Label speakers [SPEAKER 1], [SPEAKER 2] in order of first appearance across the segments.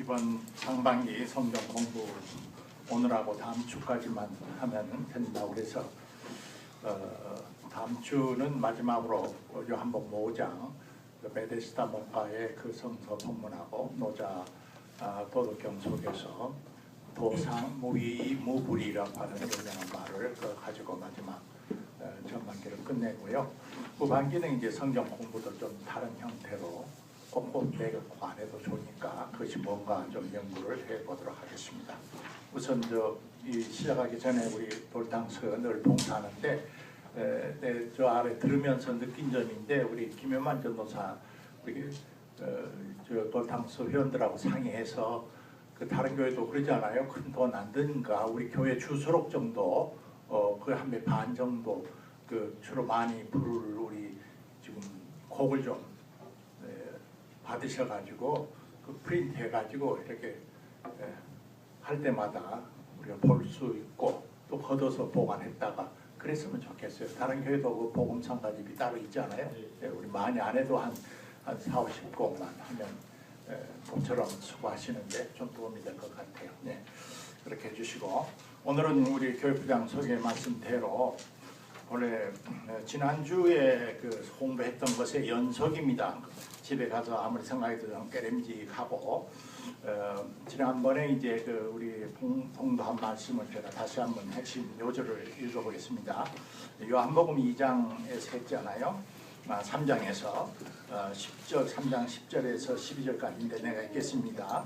[SPEAKER 1] 이번 상반기 성경 공부 오늘하고 다음 주까지만 하면 된다고 그래서 다음 주는 마지막으로 요한복음 5장 베데스다 목가의 그 성서 본문하고 노자 도덕경 속에서 도상 무위 무불이라고 하는 유명한 말을 가지고 마지막 전반기를 끝내고요. 후반기는 이제 성경 공부도 좀 다른 형태로 꼼꼼히 안 해도 좋으니까 그것이 뭔가 좀 연구를 해보도록 하겠습니다. 우선 이 시작하기 전에 우리 돌당서 늘 봉사하는데 저 아래 들으면서 느낀 점인데 우리 김효만 전도사 우리 저 돌당서 회원들하고 상의해서 그 다른 교회도 그러잖아요. 큰 돈 안 드니까 우리 교회 주소록 정도 그 한 배 반 정도 그 주로 많이 부를 우리 지금 곡을 좀 받으셔가지고 그 프린트 해가지고 이렇게 할 때마다 우리가 볼 수 있고 또 걷어서 보관했다가 그랬으면 좋겠어요. 다른 교회도 그 복음 상가집이 따로 있잖아요. 우리 많이 안 해도 한 4, 50곡만 하면 좀처럼 수고하시는데 좀 도움이 될 것 같아요. 네, 그렇게 해주시고 오늘은 우리 교육부장 소개 말씀대로 원래 지난주에 그 홍보했던 것의 연속입니다. 집에 가서 아무리 생각해도 좀 깨름직하고 지난번에 이제 그 우리 봉도한 말씀을 제가 다시 한번 핵심 요절을 읽어보겠습니다. 요한복음 2장에서 했잖아요. 3장에서 3장 10절에서 12절까지인데 내가 읽겠습니다.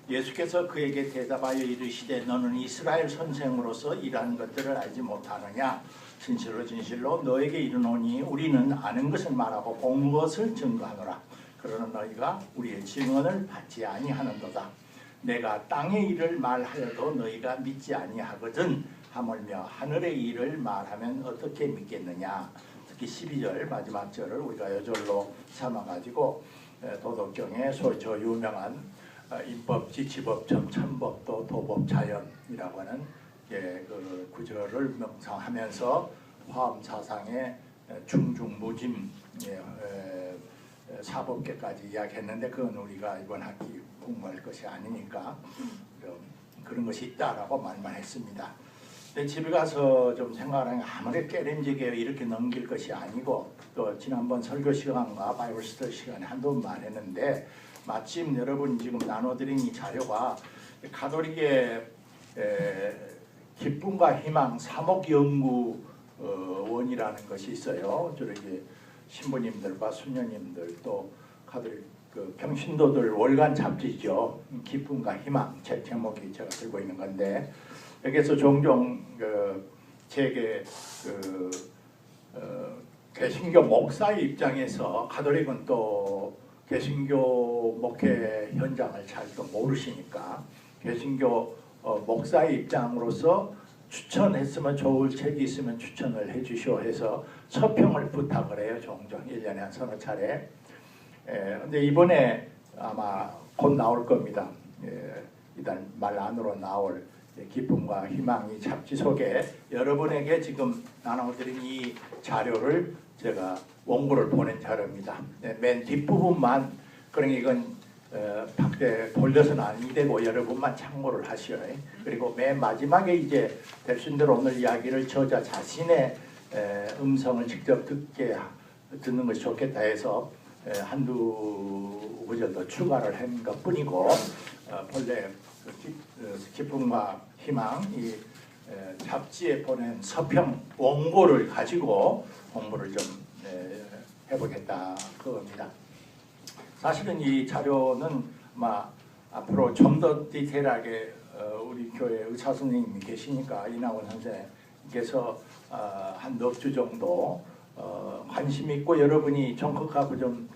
[SPEAKER 1] 예수께서 그에게 대답하여 이르시되 너는 이스라엘 선생으로서 이러한 것들을 알지 못하느냐. 진실로 진실로 너에게 이르노니 우리는 아는 것을 말하고 본 것을 증거하노라. 그러나 너희가 우리의 증언을 받지 아니하는도다. 내가 땅의 일을 말하여도 너희가 믿지 아니하거든. 하물며 하늘의 일을 말하면 어떻게 믿겠느냐. 특히 12절 마지막 절을 우리가 여절로 삼아가지고 도덕경에 소위 저 유명한 인법, 지치법, 천법도 도법, 자연이라고 하는 그 구절을 명상하면서 화엄 사상의 중중무짐 사법계까지 이야기했는데 그건 우리가 이번 학기 공부할 것이 아니니까 그런 것이 있다라고 말만 했습니다. 근데 집에 가서 좀 생각하면 아무리 깨름지게 이렇게 넘길 것이 아니고 또 지난번 설교 시간과 바이블 스터디 시간에 한두 번 말했는데 마침 여러분 지금 나눠드린 이 자료가 가톨릭의 기쁨과 희망 사목연구원이라는 것이 있어요. 저렇게 신부님들과 수녀님들 또 가톨릭 그 평신도들 월간 잡지죠. 기쁨과 희망 제 제목이 제가 들고 있는 건데 여기서 종종 제게 개신교 목사의 입장에서 가톨릭은 또 개신교 목회 현장을 잘 또 모르시니까 개신교 목사의 입장으로서 추천했으면 좋을 책이 있으면 추천을 해주시오 해서 서평을 부탁을 해요. 종종 1년에 한 서너 차례. 근데 이번에 아마 곧 나올 겁니다. 이달 말 안으로 나올 기쁨과 희망이 잡지 속에 여러분에게 지금 나눠드린 이 자료를 제가 원고를 보낸 자료입니다. 맨 뒷부분만 그러니 이건 밖에 돌려서는 아니 되고 여러분만 참고를 하시어요. 그리고 맨 마지막에 이제 될 수 있는 대로 오늘 이야기를 저자 자신의 음성을 직접 듣는 것이 좋겠다 해서 한두 구절 더 추가를 한 것뿐이고 본래 기쁨과 희망 이 잡지에 보낸 서평 원고를 가지고 공부를 좀 해보겠다 그겁니다. 사실은 이 자료는 앞으로 좀 더 디테일하게 우리 교회 의사 선생님이 계시니까 이낙원 선생님께서 한 넉 주 정도 관심 있고 여러분이 정확하고 좀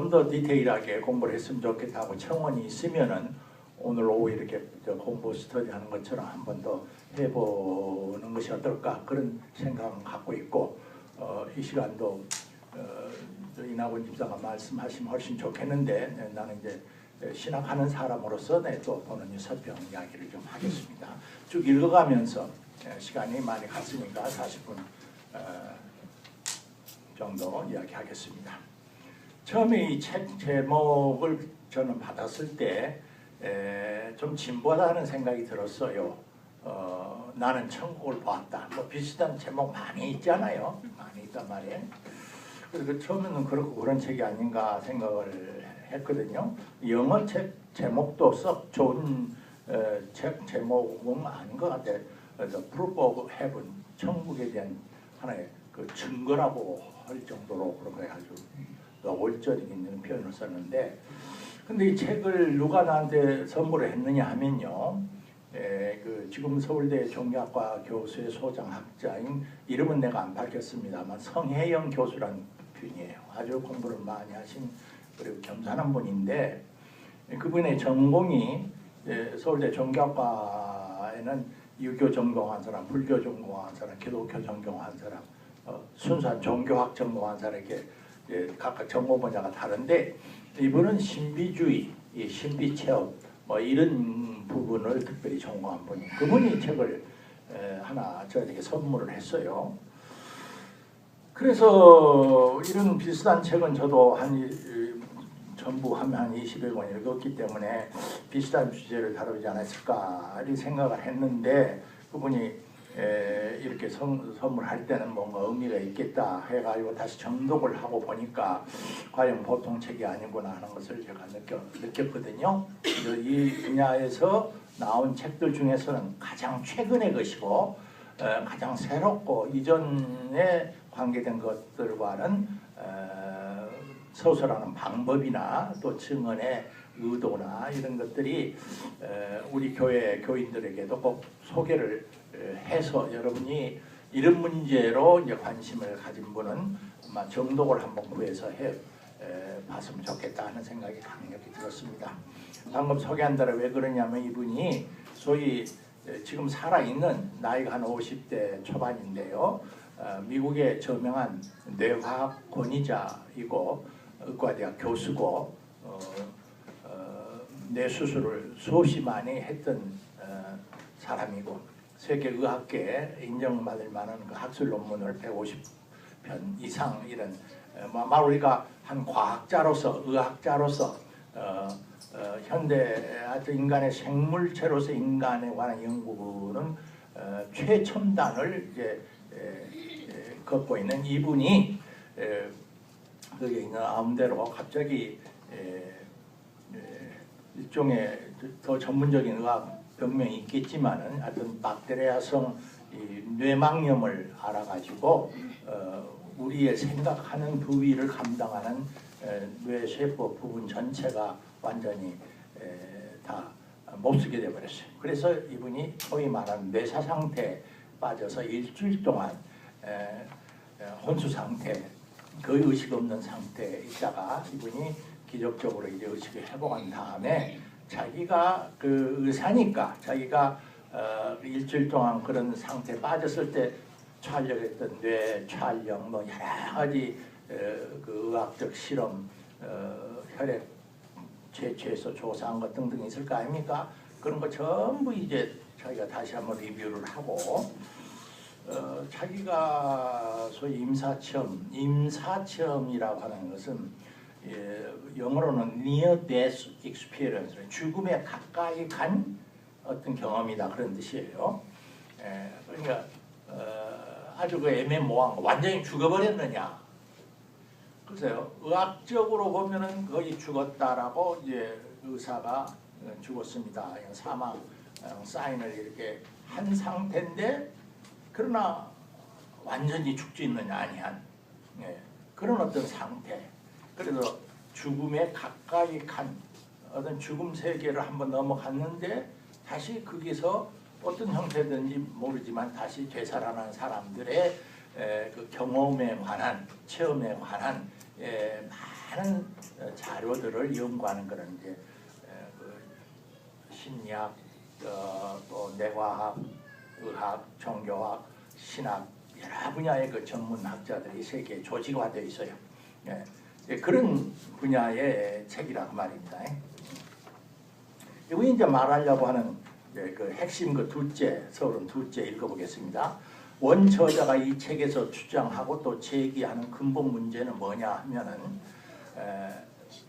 [SPEAKER 1] 더 디테일하게 공부를 했으면 좋겠다고 청원이 있으면은 오늘 오후 이렇게 공부 스터디하는 것처럼 한 번 더 해보는 것이 어떨까 그런 생각을 갖고 있고 이 시간도 이낙원 집사가 말씀하시면 훨씬 좋겠는데 나는 이제 신학하는 사람으로서 또 보는 이 서평 이야기를 좀 하겠습니다. 쭉 읽어가면서 시간이 많이 갔으니까 40분 정도 이야기하겠습니다. 처음에 이 책 제목을 저는 받았을 때 좀 진보하다는 생각이 들었어요. 나는 천국을 보았다. 뭐 비슷한 제목 많이 있잖아요. 많이 있단 말이에요. 그래서 그 처음에는 그런 책이 아닌가 생각을 했거든요. 영어 책 제목도 썩 좋은 책 제목은 아닌 것 같아요. The Proof of Heaven, 천국에 대한 하나의 그 증거라고 할 정도로 그런 거에 아주 노골적인 표현을 썼는데, 근데 이 책을 누가 나한테 선물을 했느냐 하면요, 그 지금 서울대 종교학과 교수의 소장학자인, 이름은 내가 안 밝혔습니다만 성혜영 교수란 분이에요. 아주 공부를 많이 하신 그리고 겸손한 분인데, 그분의 전공이 서울대 종교학과에는 유교 전공한 사람, 불교 전공한 사람, 기독교 전공한 사람, 순수한 종교학 전공한 사람, 이렇게 각각 전공 분야가 다른데, 이분은 신비주의, 신비체험 뭐 이런 부분을 특별히 전공한 분이, 그분이 책을 하나 저에게 선물을 했어요. 그래서 이런 비슷한 책은 저도 전부 하면 한 20여 권 읽었기 때문에 비슷한 주제를 다루지 않았을까 이 생각을 했는데, 그분이 이렇게 선물할 때는 뭔가 의미가 있겠다 해가지고 다시 정독을 하고 보니까 과연 보통 책이 아니구나 하는 것을 제가 느꼈거든요. 그래서 이 분야에서 나온 책들 중에서는 가장 최근의 것이고 가장 새롭고 이전에 관계된 것들과는 서술하는 방법이나 또 증언의 의도나 이런 것들이 우리 교회 교인들에게도 꼭 소개를 해서, 여러분이 이런 문제로 이제 관심을 가진 분은 아마 정독을 한번 구해서 봤으면 좋겠다 하는 생각이 강력히 들었습니다. 방금 소개한 대로 왜 그러냐면, 이분이 소위 지금 살아있는 나이가 한 50대 초반인데요. 미국의 저명한 뇌과학 권위자이고 의과대학 교수고 뇌 수술을 수없이 많이 했던 사람이고, 세계 의학계에 인정받을 만한 그 학술 논문을 150편 이상, 이런 말 우리가 한 과학자로서, 의학자로서 현대 인간의 생물체로서 인간에 관한 연구는 최첨단을 이제 걷고 있는 이분이 거기에 있는 아음대로 갑자기 일종의 더 전문적인 의학 병명이 있겠지만은 하여튼 박테리아성 뇌막염을 알아가지고 우리의 생각하는 부위를 감당하는 뇌세포 부분 전체가 완전히 다 못쓰게 되어버렸어요. 그래서 이분이 소위 말하는 뇌사 상태에 빠져서 일주일 동안 혼수 상태, 거의 의식 없는 상태에 있다가 이분이 기적적으로 이제 의식을 회복한 다음에, 자기가 그 의사니까 자기가 일주일 동안 그런 상태에 빠졌을 때 촬영했던 뇌 촬영, 뭐 여러 가지 그 의학적 실험, 혈액 채취해서 조사한 것 등등 있을 거 아닙니까? 그런 거 전부 이제 자기가 다시 한번 리뷰를 하고, 자기가 소위 임사체험이라고 하는 것은 영어로는 near death experience, 죽음에 가까이 간 어떤 경험이다, 그런 뜻이에요. 그러니까 아주 그 애매모호한 거, 완전히 죽어버렸느냐? 글쎄요, 의학적으로 보면은 거의 죽었다라고 이제 의사가 죽었습니다, 사망 사인을 이렇게 한 상태인데, 그러나 완전히 죽지 있느냐 아니한 그런 어떤 상태. 그래서 죽음에 가까이 간 어떤 죽음 세계를 한번 넘어갔는데, 다시 거기서 어떤 형태든지 모르지만 다시 되살아난 사람들의 그 경험에 관한, 체험에 관한 많은 자료들을 연구하는 그런 이제 그 심리학, 또 뇌과학, 의학, 종교학, 신학 여러 분야의 그 전문 학자들이 세계에 조직화되어 있어요. 그런 분야의 책이라고 말입니다. 이분이 이제 말하려고 하는 그 핵심 그 서론 둘째 읽어보겠습니다. 원 저자가 이 책에서 주장하고 또 제기하는 근본 문제는 뭐냐 하면은,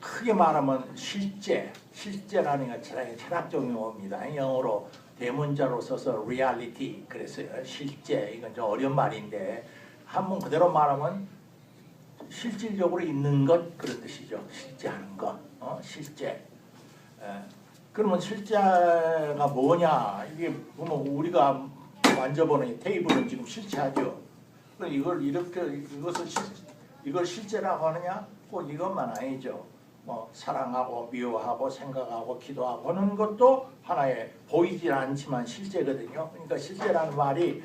[SPEAKER 1] 크게 말하면 실제라는 건 철학적 용어입니다. 영어로 대문자로 써서 reality 그랬어요. 실제 이건 좀 어려운 말인데 한문 그대로 말하면 실질적으로 있는 것 그런 뜻이죠. 실제하는 것, 실제. 그러면 실제가 뭐냐? 이게 보면 우리가 만져보는 이 테이블은 지금 실체하죠. 이걸 이렇게 이걸 실제라고 하느냐? 꼭 이것만 아니죠. 뭐 사랑하고 미워하고 생각하고 기도하고 하는 것도 하나의 보이질 않지만 실제거든요. 그러니까 실제라는 말이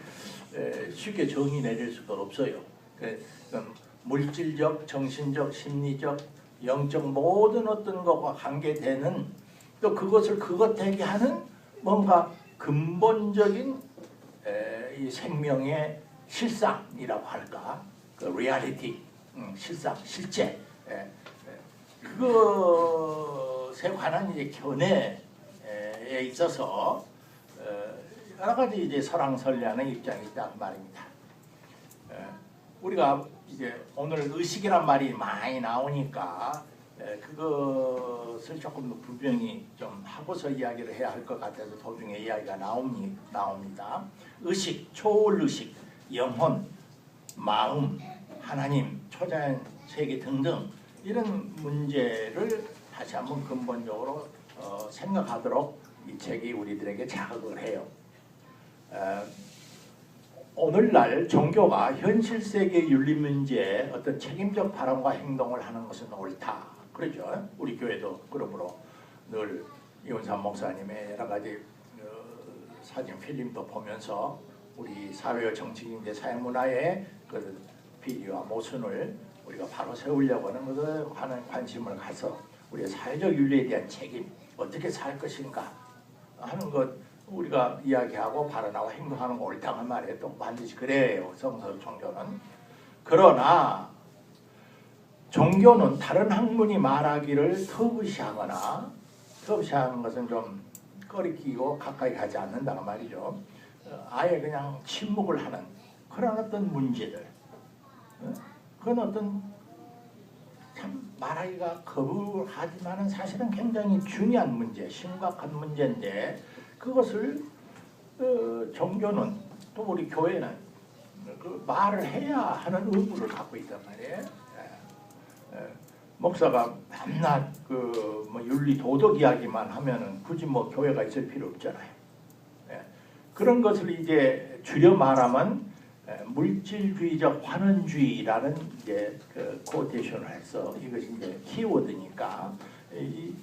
[SPEAKER 1] 쉽게 정의 내릴 수가 없어요. 물질적, 정신적, 심리적, 영적 모든 어떤 것과 관계되는 또 그것을 그것되게 하는 뭔가 근본적인 이 생명의 실상이라고 할까? 그 리얼리티, 실상, 실제. 그것에 관한 이제 견해에 있어서 여러 가지 이제 설왕설래하는 입장이 있다 말입니다. 우리가 이제 오늘 의식이란 말이 많이 나오니까 그것을 조금 더 분명히 좀 하고서 이야기를 해야 할 것 같아서 도중에 이야기가 나옵니다. 의식, 초월의식, 영혼, 마음, 하나님, 초자연, 세계 등등 이런 문제를 다시 한번 근본적으로 생각하도록 이 책이 우리들에게 자극을 해요. 오늘날 종교가 현실 세계 윤리 문제에 어떤 책임적 발언과 행동을 하는 것은 옳다. 그렇죠? 우리 교회도 그러므로 늘 이원삼 목사님의 여러 가지 사진 필름도 보면서 우리 사회와 정치, 경제, 사회문화의 그 비리와 모순을 우리가 바로 세우려고 하는 것에 관한 관심을 가서 우리의 사회적 윤리에 대한 책임, 어떻게 살 것인가 하는 것 우리가 이야기하고 발언하고 행동하는 거 옳다는 말이에요. 또 반드시 그래요. 성서 종교는. 그러나 종교는 다른 학문이 말하기를 터부시하거나 터부시하는 것은 좀 꺼리끼고 가까이 가지 않는다는 말이죠. 아예 그냥 침묵을 하는 그런 어떤 문제들, 그건 어떤 참 말하기가 거부하지만은 사실은 굉장히 중요한 문제, 심각한 문제인데 그것을 종교는 또 우리 교회는 그 말을 해야 하는 의무를 갖고 있단 말이에요. 목사가 밤낮 뭐 윤리 도덕 이야기만 하면은 굳이 뭐 교회가 있을 필요 없잖아요. 그런 것을 이제 줄여 말하면 물질주의적 환원주의라는 이제 그 코테이션을 해서 이것이 이제 키워드니까 이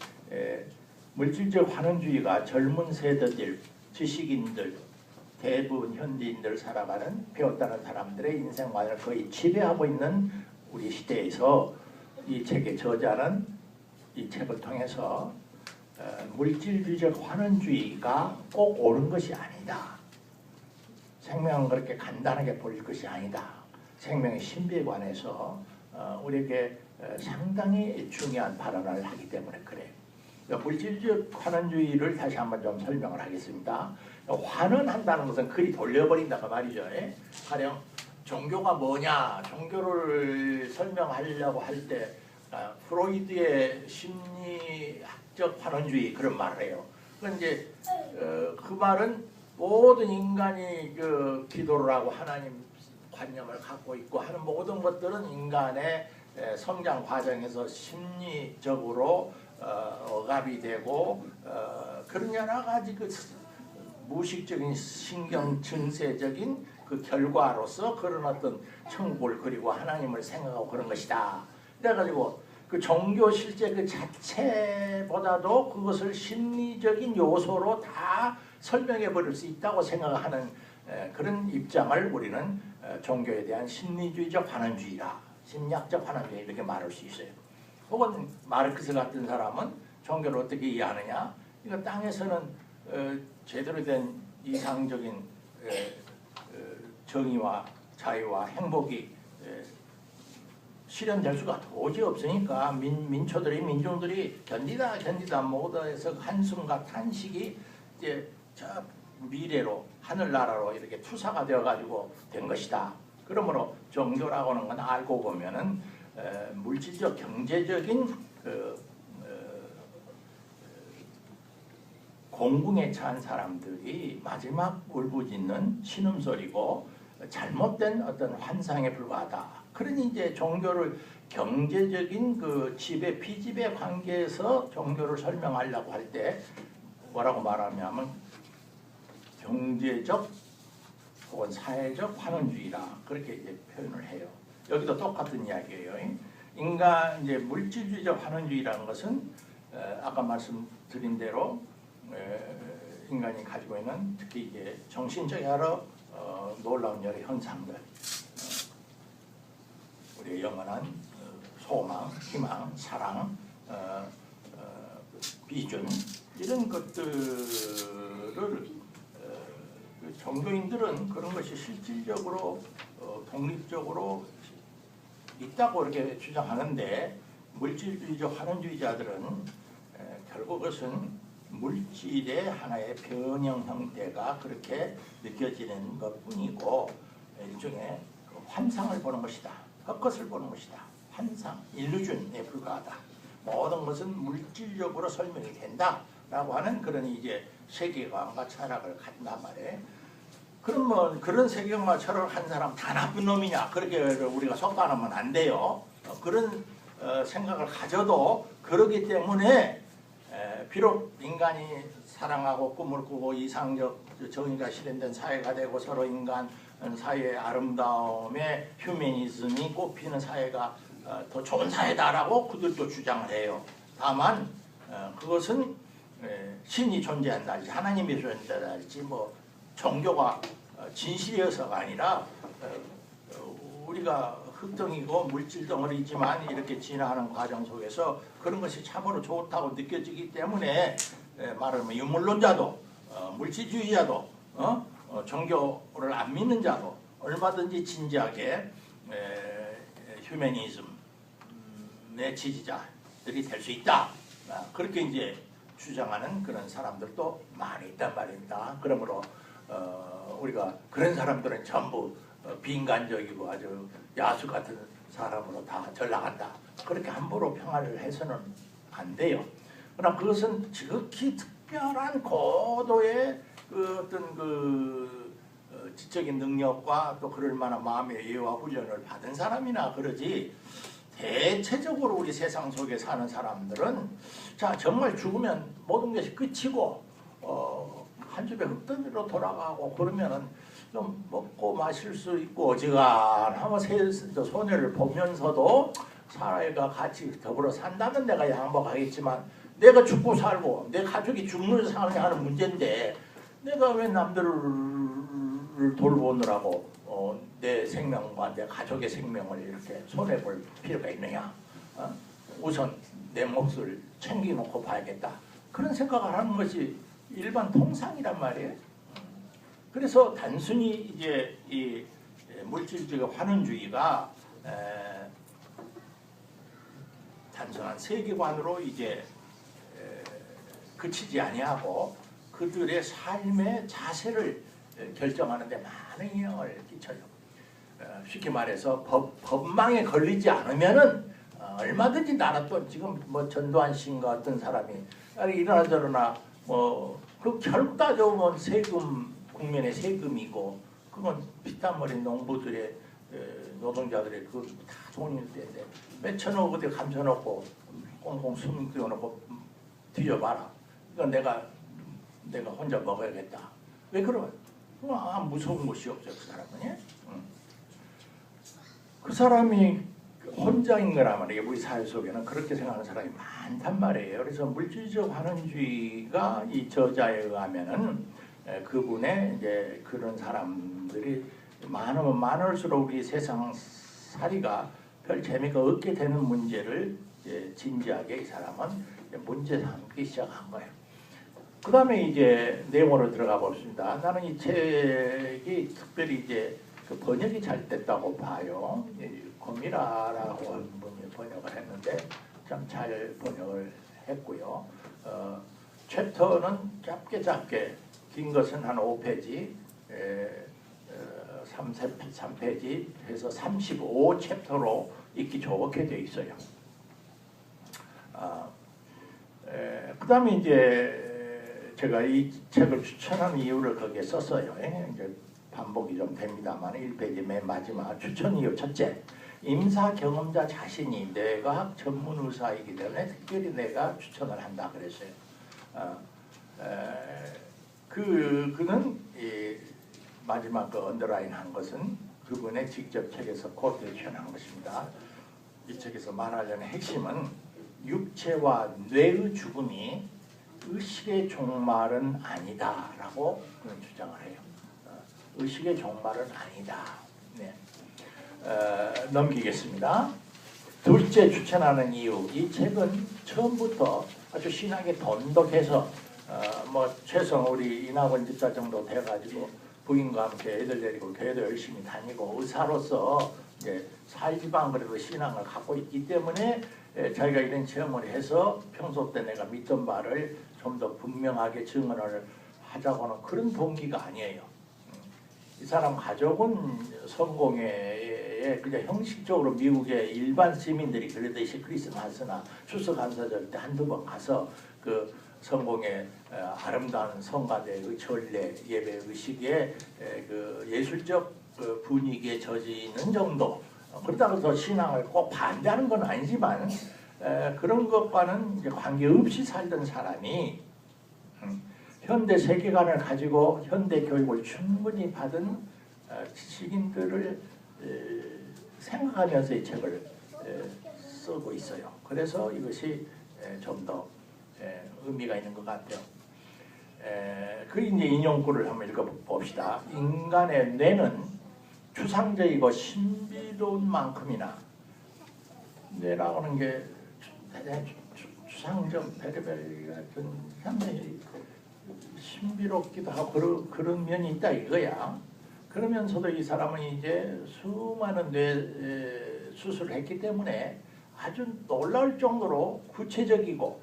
[SPEAKER 1] 물질적 환원주의가 젊은 세대들, 지식인들, 대부분 현대인들 살아가는 배웠다는 사람들의 인생관을 거의 지배하고 있는 우리 시대에서 이 책의 저자는 이 책을 통해서 물질주의적 환원주의가 꼭 옳은 것이 아니다. 생명은 그렇게 간단하게 볼 것이 아니다. 생명의 신비에 관해서 우리에게 상당히 중요한 발언을 하기 때문에 그래. 물질적 환원주의를 다시 한번 좀 설명을 하겠습니다. 환원한다는 것은 그리 돌려버린다고 말이죠. 가령 종교가 뭐냐? 종교를 설명하려고 할 때 프로이드의 심리학적 환원주의 그런 말을 해요. 그런데 그 말은 모든 인간이 그 기도를 하고 하나님 관념을 갖고 있고 하는 모든 것들은 인간의 성장 과정에서 심리적으로 억압이 되고 그런 여러 가지 그 무의식적인 신경 증세적인 그 결과로서 그런 어떤 천국을 그리고 하나님을 생각하고 그런 것이다. 그래가지고 그 종교 실제 그 자체보다도 그것을 심리적인 요소로 다 설명해 버릴 수 있다고 생각하는 그런 입장을 우리는 종교에 대한 심리주의적 환원주의라, 심리학적 환원주의 이렇게 말할 수 있어요. 혹은 마르크스 같은 사람은 종교를 어떻게 이해하느냐? 이거 땅에서는 제대로 된 이상적인 정의와 자유와 행복이 실현될 수가 도저히 없으니까 민중들이 견디다 못해서 한숨과 탄식이 이제 저 미래로 하늘나라로 이렇게 투사가 되어가지고 된 것이다. 그러므로 종교라고 하는 건 알고 보면은 물질적 경제적인 그 공궁에 찬 사람들이 마지막 울부짖는 신음소리고 잘못된 어떤 환상에 불과하다. 그러니 이제 종교를 경제적인 그 지배 피지배 관계에서 종교를 설명하려고 할 때 뭐라고 말하냐면 경제적 혹은 사회적 환원주의라 그렇게 이제 표현을 해요. 여기도 똑같은 이야기예요. 인간 이제 물질주의적 환원주의라는 것은 아까 말씀드린 대로 인간이 가지고 있는 특히 이제 정신적 여러 놀라운 여러 현상들, 우리의 영원한 소망, 희망, 사랑, 비전 이런 것들을 종교인들은 그런 것이 실질적으로 독립적으로 있다고 이렇게 주장하는데 물질주의적 환원주의자들은 결국 그것은 물질의 하나의 변형 형태가 그렇게 느껴지는 것뿐이고 일종의 환상을 보는 것이다. 헛것을 보는 것이다. 환상, 일루전에 불과하다. 모든 것은 물질적으로 설명이 된다라고 하는 그런 이제 세계관과 철학을 갖는단 말이에요. 그럼 뭐 그런 세계관과 철학을 한 사람 다 나쁜 놈이냐? 그렇게 우리가 속단하면 안 돼요. 그런 생각을 가져도 그러기 때문에 비록 인간이 사랑하고 꿈을 꾸고 이상적 정의가 실현된 사회가 되고 서로 인간 사회의 아름다움에 휴머니즘이 꽃피는 사회가 더 좋은 사회다라고 그들도 주장을 해요. 다만 그것은 신이 존재한다, 하나님이 존재한다든지 뭐 종교가 진실이어서가 아니라 우리가 흙덩이고 물질 덩어리지만 이렇게 진화하는 과정 속에서 그런 것이 참으로 좋다고 느껴지기 때문에 말하면 유물론자도 물질주의자도 종교를 안 믿는 자도 얼마든지 진지하게 휴머니즘의 지지자들이 될 수 있다. 그렇게 이제 주장하는 그런 사람들도 많이 있단 말입니다. 그러므로 우리가 그런 사람들은 전부 비인간적이고 아주 야수 같은 사람으로 다 전락한다. 그렇게 함부로 평가를 해서는 안 돼요. 그러나 그것은 지극히 특별한 고도의 그 어떤 그 지적인 능력과 또 그럴 만한 마음의 이해와 훈련을 받은 사람이나 그러지 대체적으로 우리 세상 속에 사는 사람들은 자 정말 죽으면 모든 것이 끝이고 한 줌의 흙덩이로 돌아가고 그러면은 좀 먹고 마실 수 있고 어지간하면 손해를 보면서도 사회가 같이 더불어 산다면 내가 양보하겠지만 내가 죽고 살고 내 가족이 죽는 상황이 하는 문제인데 내가 왜 남들을 돌보느라고 내 생명과 내 가족의 생명을 이렇게 손해볼 필요가 있느냐. 우선 내 몫을 챙겨놓고 봐야겠다. 그런 생각을 하는 것이 일반 통상이란 말이에요. 그래서 단순히 이제 이 물질주의가 환원주의가 단순한 세계관으로 이제 그치지 아니하고 그들의 삶의 자세를 결정하는 데 많은 영향을 끼쳐요. 쉽게 말해서 법망에 걸리지 않으면은 얼마든지 나라 또 지금 뭐 전두환 씨인가 어떤 사람이 이러나 저러나 그 결국 따져보면 세금 국민의 세금이고 그건 피땀 흘린 농부들의 노동자들의 그 다 돈일 텐데 몇천억 어디 감춰놓고 꽁꽁 숨겨놓고 뒤져봐라. 이건 내가 혼자 먹어야겠다. 왜 그러면? 무서운 것이 없죠 그 사람은. 그 사람이 혼자인 거란 말이에요. 우리 사회 속에는 그렇게 생각하는 사람이 많단 말이에요. 그래서 물질적 환원주의가 이 저자에 의하면은 그분의 이제 그런 사람들이 많으면 많을수록 우리 세상 살이가 별 재미가 없게 되는 문제를 이제 진지하게 이 사람은 문제 삼기 시작한 거예요. 그 다음에 이제 내용으로 들어가 봅시다. 나는 이 책이 특별히 이제 그 번역이 잘 됐다고 봐요. 고미라라고 하는 분이 번역을 했는데 참 잘 번역을 했고요. 챕터는 짧게 긴 것은 한 5페이지, 3페이지 해서 35챕터로 읽기 좋게 되어 있어요. 그다음에 이제 제가 이 책을 추천한 이유를 거기에 썼어요. 이제 반복이 좀 됩니다만 1페이지 맨 마지막 추천 이유 첫째. 임사 경험자 자신이 뇌과학 전문 의사이기 때문에 특별히 내가 추천을 한다 그랬어요. 그는 이 마지막 그 언더라인 한 것은 그분의 직접 책에서 코테이션한 것입니다. 이 책에서 말하려는 핵심은 육체와 뇌의 죽음이 의식의 종말은 아니다라고 그는 주장을 해요. 의식의 종말은 아니다. 네. 넘기겠습니다. 둘째 추천하는 이유. 이 책은 처음부터 아주 신학에 돈독해서 뭐 최소한 우리 이낙원 집사 정도 돼가지고 부인과 함께 애들 데리고 교회도 열심히 다니고 의사로서 이제 살지만 그래도 신앙을 갖고 있기 때문에 자기가 이런 체험을 해서 평소 때 내가 믿던 바를 좀 더 분명하게 증언을 하자고는 그런 동기가 아니에요. 이 사람 가족은 성공회에 그냥 형식적으로 미국의 일반 시민들이 그러듯이 크리스마스나 추수감사절 때 한두 번 가서 그 성공의 아름다운 성가대의 전례 예배 의식에 그 예술적 그 분위기에 젖이는 정도. 그렇다고 해서 신앙을 꼭 반대하는 건 아니지만 그런 것과는 이제 관계없이 살던 사람이 현대 세계관을 가지고 현대 교육을 충분히 받은 지식인들을 생각하면서 이 책을 쓰고 있어요. 그래서 이것이 좀 더 의미가 있는 것 같아요. 그 이제 인용구를 한번 읽어봅시다. 인간의 뇌는 추상적이고 신비로운 만큼이나 뇌라고 하는 게 대단히 추상적 베르벨 같은 상당히 신비롭기도 하고 그런 면이 있다 이거야. 그러면서도 이 사람은 이제 수많은 뇌 수술을 했기 때문에 아주 놀라울 정도로 구체적이고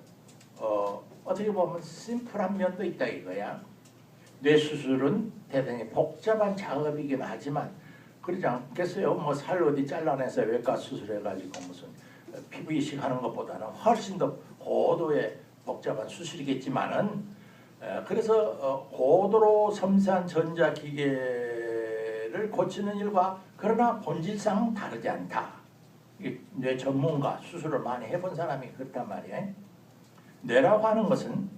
[SPEAKER 1] 어떻게 보면 심플한 면도 있다 이거야. 뇌 수술은 대단히 복잡한 작업이긴 하지만 그러지 않겠어요? 뭐 살 어디 잘라내서 외과 수술해가지고 무슨 피부 이식하는 것보다는 훨씬 더 고도의 복잡한 수술이겠지만은 그래서 고도로 섬세한 전자기계를 고치는 일과 그러나 본질상 다르지 않다. 뇌 전문가 수술을 많이 해본 사람이 그렇단 말이에요. 뇌라고 하는 것은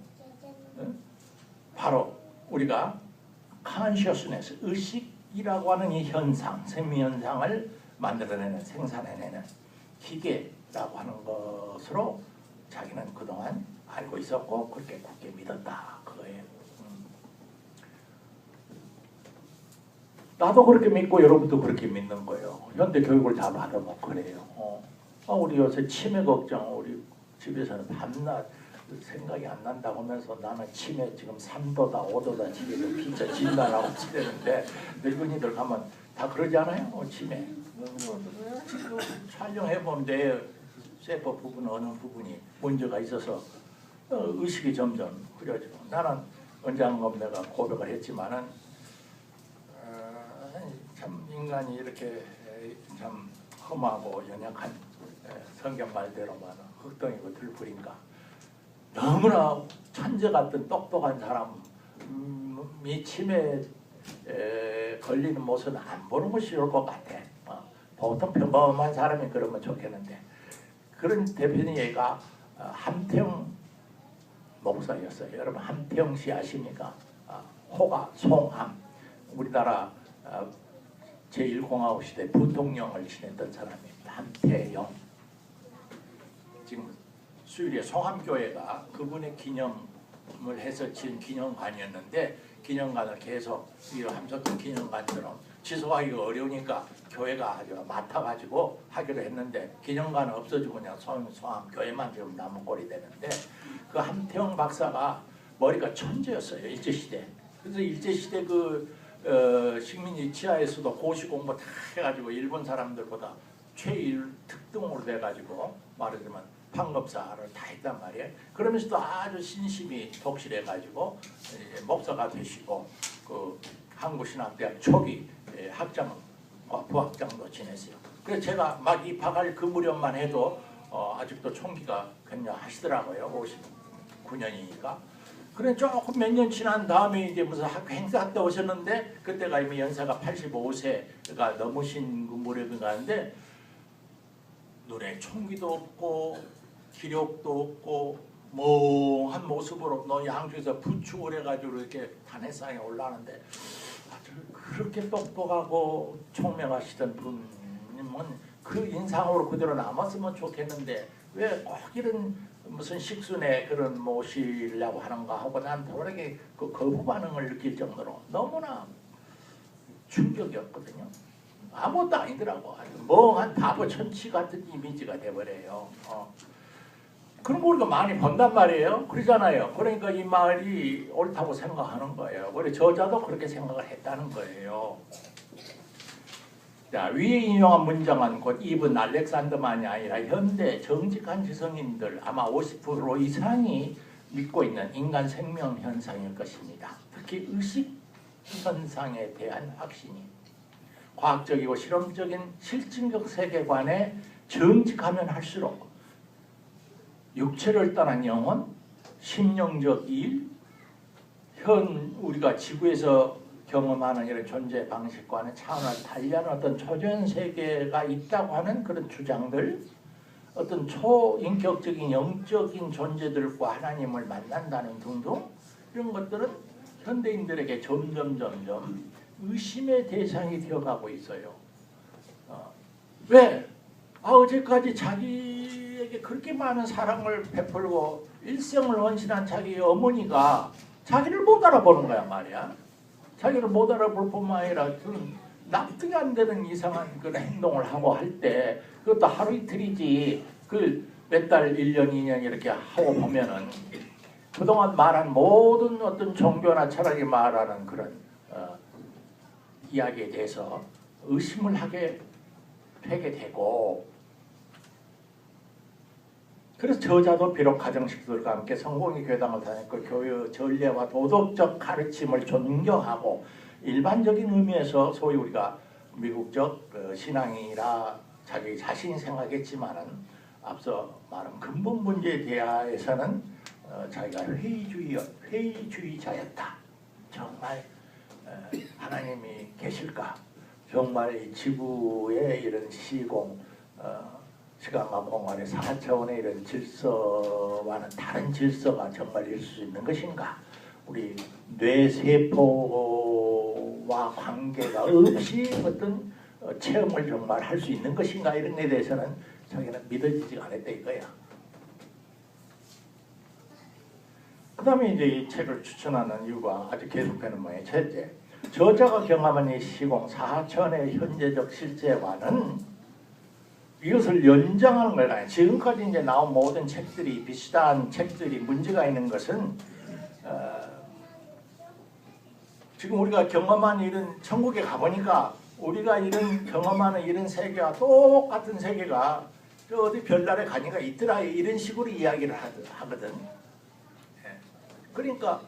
[SPEAKER 1] 바로 우리가 consciousness, 의식이라고 하는 이 현상, 생명현상을 만들어내는, 생산해내는 기계라고 하는 것으로 자기는 그동안 알고 있었고 그렇게 굳게 믿었다 그거예요. 나도 그렇게 믿고 여러분도 그렇게 믿는 거예요. 현대 교육을 다 받아먹고 그래요. 우리 요새 치매 걱정 우리 집에서는 밤낮 생각이 안 난다고 하면서 나는 치매 지금 3도다 5도다 집에서 피자 진단하고 치대는데 늙은이들 가면 다 그러지 않아요? 치매. 촬영해보면 내 세포 부분 어느 부분이 문제가 있어서 의식이 점점 흐려지고 나는 언제 한번 내가 고백을 했지만은 참 인간이 이렇게 참 험하고 연약한 성경 말대로만 흑덩이고 들풀인가 너무나 천재 같은 똑똑한 사람이 치매에 걸리는 모습은 안 보는 것이 좋을 것 같아. 보통 평범한 사람이 그러면 좋겠는데 그런 대표님 얘가 한평 목사였어요. 여러분 한평 씨 아십니까? 호가 송함 우리나라 제1공화국 시대 부통령을 지냈던 사람입니다. 한태영. 지금 수유리의 송함교회가 그분의 기념을 해서 지은 기념관이었는데 기념관을 계속 함석동 기념관처럼 지속하기가 어려우니까 교회가 아주 맡아가지고 하기로 했는데 기념관은 없어지고 그냥 송함교회만 지금 남은 꼴이 되는데 그 한태영 박사가 머리가 천재였어요. 일제시대. 그래서 일제시대 식민지 지하에서도 고시 공부 다 해가지고 일본 사람들보다 최일 특등으로 돼가지고 말하자면 판검사를 다 했단 말이에요. 그러면서도 아주 신심이 독실해가지고 목사가 되시고 그 한국신학대학 초기 학장과 부학장도 지냈어요. 그래서 제가 막 입학할 그 무렵만 해도 아직도 총기가 굉장하시더라고요. 89년이니까. 그래 조금 몇 년 지난 다음에 이제 무슨 행사 때 오셨는데 그때가 이미 연세가 85세가 넘으신 그 무렵인가 하는데 눈에 총기도 없고 기력도 없고 멍한 모습으로 너 양주에서 부축을 해가지고 이렇게 단해상에 올라가는데 아주 그렇게 똑똑하고 총명하시던 분님은 그 인상으로 그대로 남았으면 좋겠는데 왜 꼭 이런 무슨 식순에 그런 모시려고 하는가 하고 난 도라게 그 거부 반응을 느낄 정도로 너무나 충격이었거든요. 아무것도 아니더라고. 멍한 바보 천치 같은 이미지가 돼버려요. 그런 거 우리가 많이 본단 말이에요. 그러잖아요. 그러니까 이 말이 옳다고 생각하는 거예요. 우리 저자도 그렇게 생각을 했다는 거예요. 자, 위에 인용한 문장은 곧 이분 알렉산더만이 아니라 현대 정직한 지성인들 아마 50% 이상이 믿고 있는 인간 생명 현상일 것입니다. 특히 의식 현상에 대한 확신이 과학적이고 실험적인 실증적 세계관에 정직하면 할수록 육체를 떠난 영혼, 심령적 일, 현 우리가 지구에서 경험하는 이런 존재 방식과는 차원을 달리하는 어떤 초전 세계가 있다고 하는 그런 주장들, 어떤 초인격적인 영적인 존재들과 하나님을 만난다는 등등 이런 것들은 현대인들에게 점점 의심의 대상이 되어가고 있어요. 왜? 어제까지 자기에게 그렇게 많은 사랑을 베풀고 일생을 헌신한 자기 어머니가 자기를 못 알아보는 거야 말이야. 자기를 못 알아볼 뿐만 아니라 그런 납득이 안 되는 이상한 그런 행동을 하고 할 때 그것도 하루 이틀이지 그 몇 달, 1년, 2년 이렇게 하고 보면은 그동안 말한 모든 어떤 종교나 철학이 말하는 그런 이야기에 대해서 의심을 하게 되고 그래서 저자도 비록 가정식들과 함께 성공의 교당을 다녔고 교회 전례와 도덕적 가르침을 존경하고 일반적인 의미에서 소위 우리가 미국적 신앙이라 자기 자신이 생각했지만은 앞서 말한 근본 문제에 대해서는 자기가 회의주의자였다. 정말 하나님이 계실까? 정말 이 지구의 이런 시공 시간과 공간의 4차원의 이런 질서와는 다른 질서가 정말 있을 수 있는 것인가? 우리 뇌세포와 관계가 없이 어떤 체험을 정말 할 수 있는 것인가? 이런 데 대해서는 자기는 믿어지지가 않았다 이거야. 그 다음에 이제 이 책을 추천하는 이유가 아주 계속되는 모양이에요. 첫째, 저자가 경험한 이 시공 4차원의 현재적 실제와는 이것을 연장하는 거예요. 지금까지 이제 나온 모든 책들이 비슷한 책들이 문제가 있는 것은 지금 우리가 경험한 이런 천국에 가보니까 우리가 이런 경험하는 이런 세계와 똑같은 세계가 저 어디 별나라에 가니까 있더라 이런 식으로 이야기를 하거든. 그러니까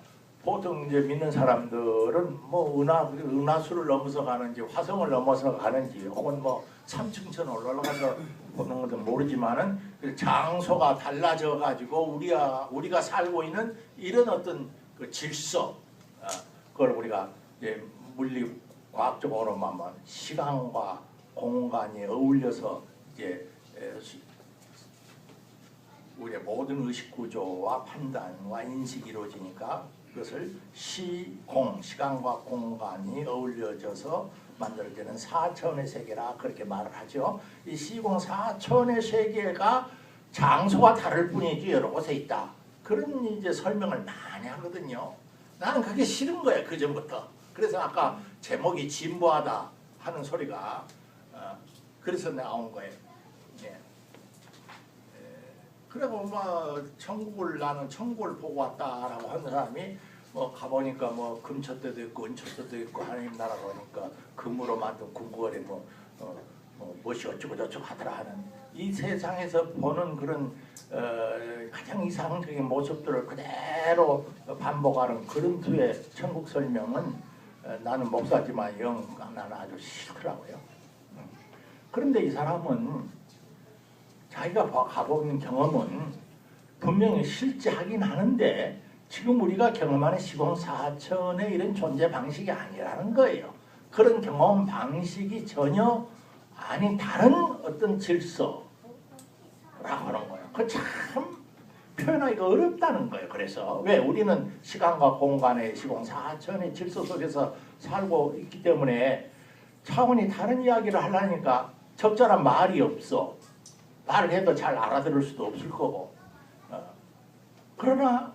[SPEAKER 1] 보통 이제 믿는 사람들은 뭐 은하수를 넘어서 가는지 화성을 넘어서 가는지 혹은 뭐 3층천 올라가서 보는 것은 모르지만은 그 장소가 달라져 가지고 우리가 살고 있는 이런 어떤 그 질서 그걸 우리가 이제 물리 과학적으로 말하면 시간과 공간이 어울려서 이제 우리의 모든 의식 구조와 판단과 인식이 이루어지니까 그것을 시간과 공간이 어울려져서 만들어지는 4차원의 세계라 그렇게 말을 하죠. 이 시공 4차원의 세계가 장소가 다를 뿐이지 여러 곳에 있다. 그런 이제 설명을 많이 하거든요. 나는 그게 싫은 거야 그 전부터. 그래서 아까 제목이 진보하다 하는 소리가 그래서 나온 거예요. 예. 그리고 뭐 나는 천국을 보고 왔다라고 하는 사람이 뭐 가보니까 뭐 금천대도 있고 은천대도 있고 하나님 나라 가니까 금으로 만든 궁궐에 무엇이 어쩌고 저쩌고 하더라 하는 이 세상에서 보는 그런 가장 이상적인 모습들을 그대로 반복하는 그런 투의 천국 설명은 나는 목사지만 나는 아주 싫더라고요. 그런데 이 사람은 자기가 가본 경험은 분명히 실제하긴 하는데 지금 우리가 경험하는 시공 사천의 이런 존재 방식이 아니라는 거예요. 그런 경험 방식이 전혀 아닌 다른 어떤 질서라고 하는 거예요. 그 참 표현하기가 어렵다는 거예요. 그래서 왜 우리는 시간과 공간의 시공 사천의 질서 속에서 살고 있기 때문에 차원이 다른 이야기를 하려니까 적절한 말이 없어. 말을 해도 잘 알아들을 수도 없을 거고. 그러나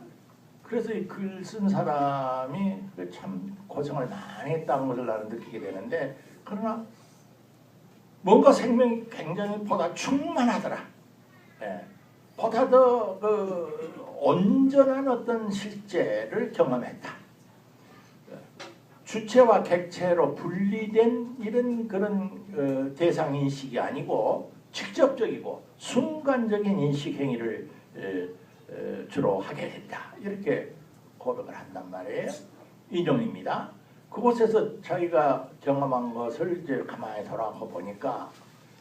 [SPEAKER 1] 그래서 이 글 쓴 사람이 참 고생을 많이 했다는 것을 나는 느끼게 되는데, 그러나 뭔가 생명이 굉장히 보다 충만하더라. 예. 보다 더 온전한 어떤 실제를 경험했다. 주체와 객체로 분리된 이런 그런 대상 인식이 아니고 직접적이고 순간적인 인식 행위를 주로 하게 된다. 이렇게 고백을 한단 말이에요. 인용입니다. 그곳에서 자기가 경험한 것을 이제 가만히 돌아가 보니까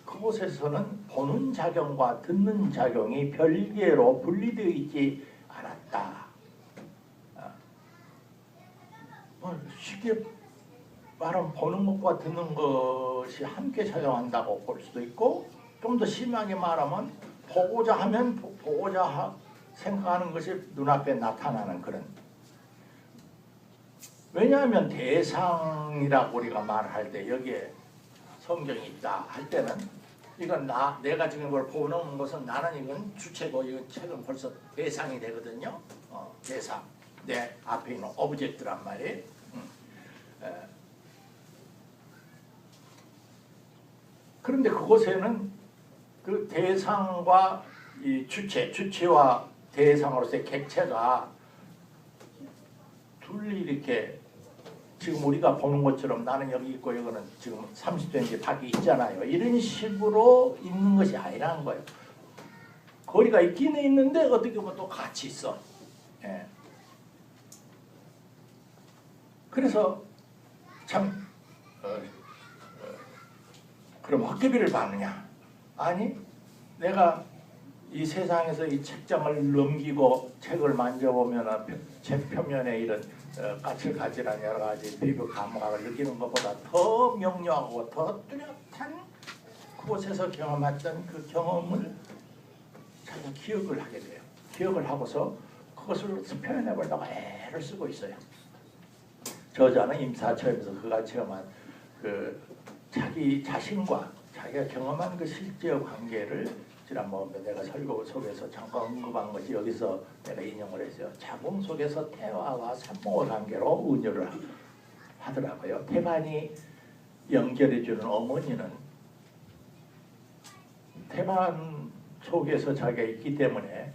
[SPEAKER 1] 그곳에서는 보는 작용과 듣는 작용이 별개로 분리되어 있지 않았다. 쉽게 말하면 보는 것과 듣는 것이 함께 작용한다고 볼 수도 있고, 좀 더 심하게 말하면 보고자 하면 보고자 생각하는 것이 눈앞에 나타나는 그런. 왜냐하면 대상이라고 우리가 말할 때 여기에 성경이 있다 할 때는 이건 내가 지금 이걸 보는 것은 나는 이건 주체고 이건 책은 벌써 대상이 되거든요. 대상. 내 앞에 있는 오브젝트란 말이에요. 그런데 그곳에는 그 대상과 이 주체와 대상으로서의 객체가 둘이 이렇게 지금 우리가 보는 것처럼 나는 여기 있고 이거는 지금 30cm 밖에 있잖아요. 이런 식으로 있는 것이 아니라는 거예요. 거리가 있기는 있는데 어떻게 보면 또 같이 있어. 예. 그래서 참 그럼 헛개비를 받느냐? 아니, 내가 이 세상에서 이 책장을 넘기고 책을 만져보면 책 표면에 이런 까칠까칠한 여러 가지 피부 감각을 느끼는 것보다 더 명료하고 더 뚜렷한 그곳에서 경험했던 그 경험을 자기가 기억을 하게 돼요. 기억을 하고서 그것을 표현해 보려고 애를 쓰고 있어요. 저자는 임사처에서 그가 체험한 그 자기 자신과 자기가 경험한 그 실제 관계를 지난번에 내가 설교 속에서 잠깐 언급한 것이 여기서 내가 인용을 했어요. 자궁 속에서 태화와 산모의 관계로 은유를 하더라고요. 태반이 연결해주는 어머니는 태반 속에서 자기가 있기 때문에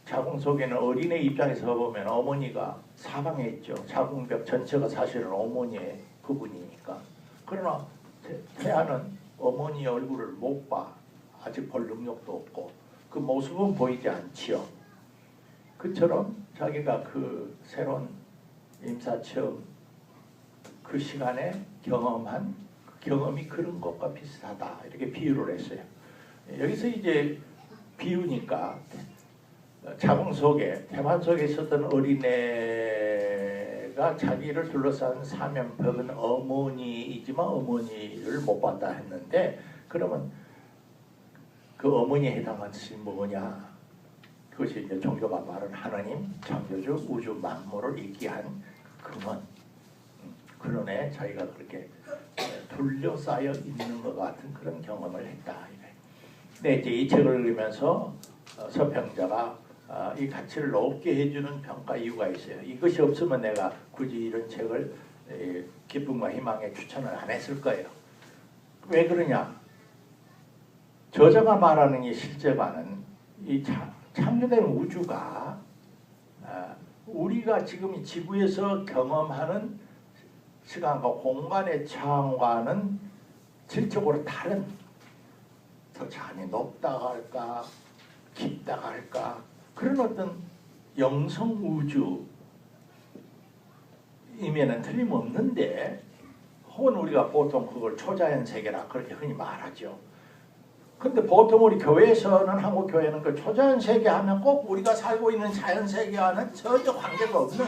[SPEAKER 1] 자궁 속에는 어린애 입장에서 보면 어머니가 사방에 있죠. 자궁벽 전체가 사실은 어머니의 부분이니까. 그러나 태아는 어머니의 얼굴을 못 봐. 아직 볼 능력도 없고 그 모습은 보이지 않지요. 그처럼 자기가 그 새로운 임사체험 그 시간에 경험한 그 경험이 그런 것과 비슷하다. 이렇게 비유를 했어요. 여기서 이제 비유니까 자궁 속에 태반 속에 있었던 어린애가 자기를 둘러싼 사면벽은 어머니이지만 어머니를 못 봤다 했는데, 그러면 그 어머니에 해당한 것이 뭐냐? 그것이 이제 종교가 말하는 하나님, 창조주, 우주 만물을 있게 한 근원. 근원에 자기가 그렇게 둘러싸여 있는 것 같은 그런 경험을 했다. 근데 이제 이 책을 읽으면서 서평자가 이 가치를 높게 해주는 평가 이유가 있어요. 이것이 없으면 내가 굳이 이런 책을 기쁨과 희망에 추천을 안 했을 거예요. 왜 그러냐? 저자가 말하는 이 실제관은 이 창조된 우주가 우리가 지금 이 지구에서 경험하는 시간과 공간의 차원과는 질적으로 다른, 더 잠이 높다가 할까 깊다가 할까 그런 어떤 영성 우주임에는 틀림없는데, 혹은 우리가 보통 그걸 초자연 세계라 그렇게 흔히 말하죠. 근데 보통 우리 교회에서는 한국 교회는 그 초자연 세계 하면 꼭 우리가 살고 있는 자연 세계와는 전혀 관계가 없는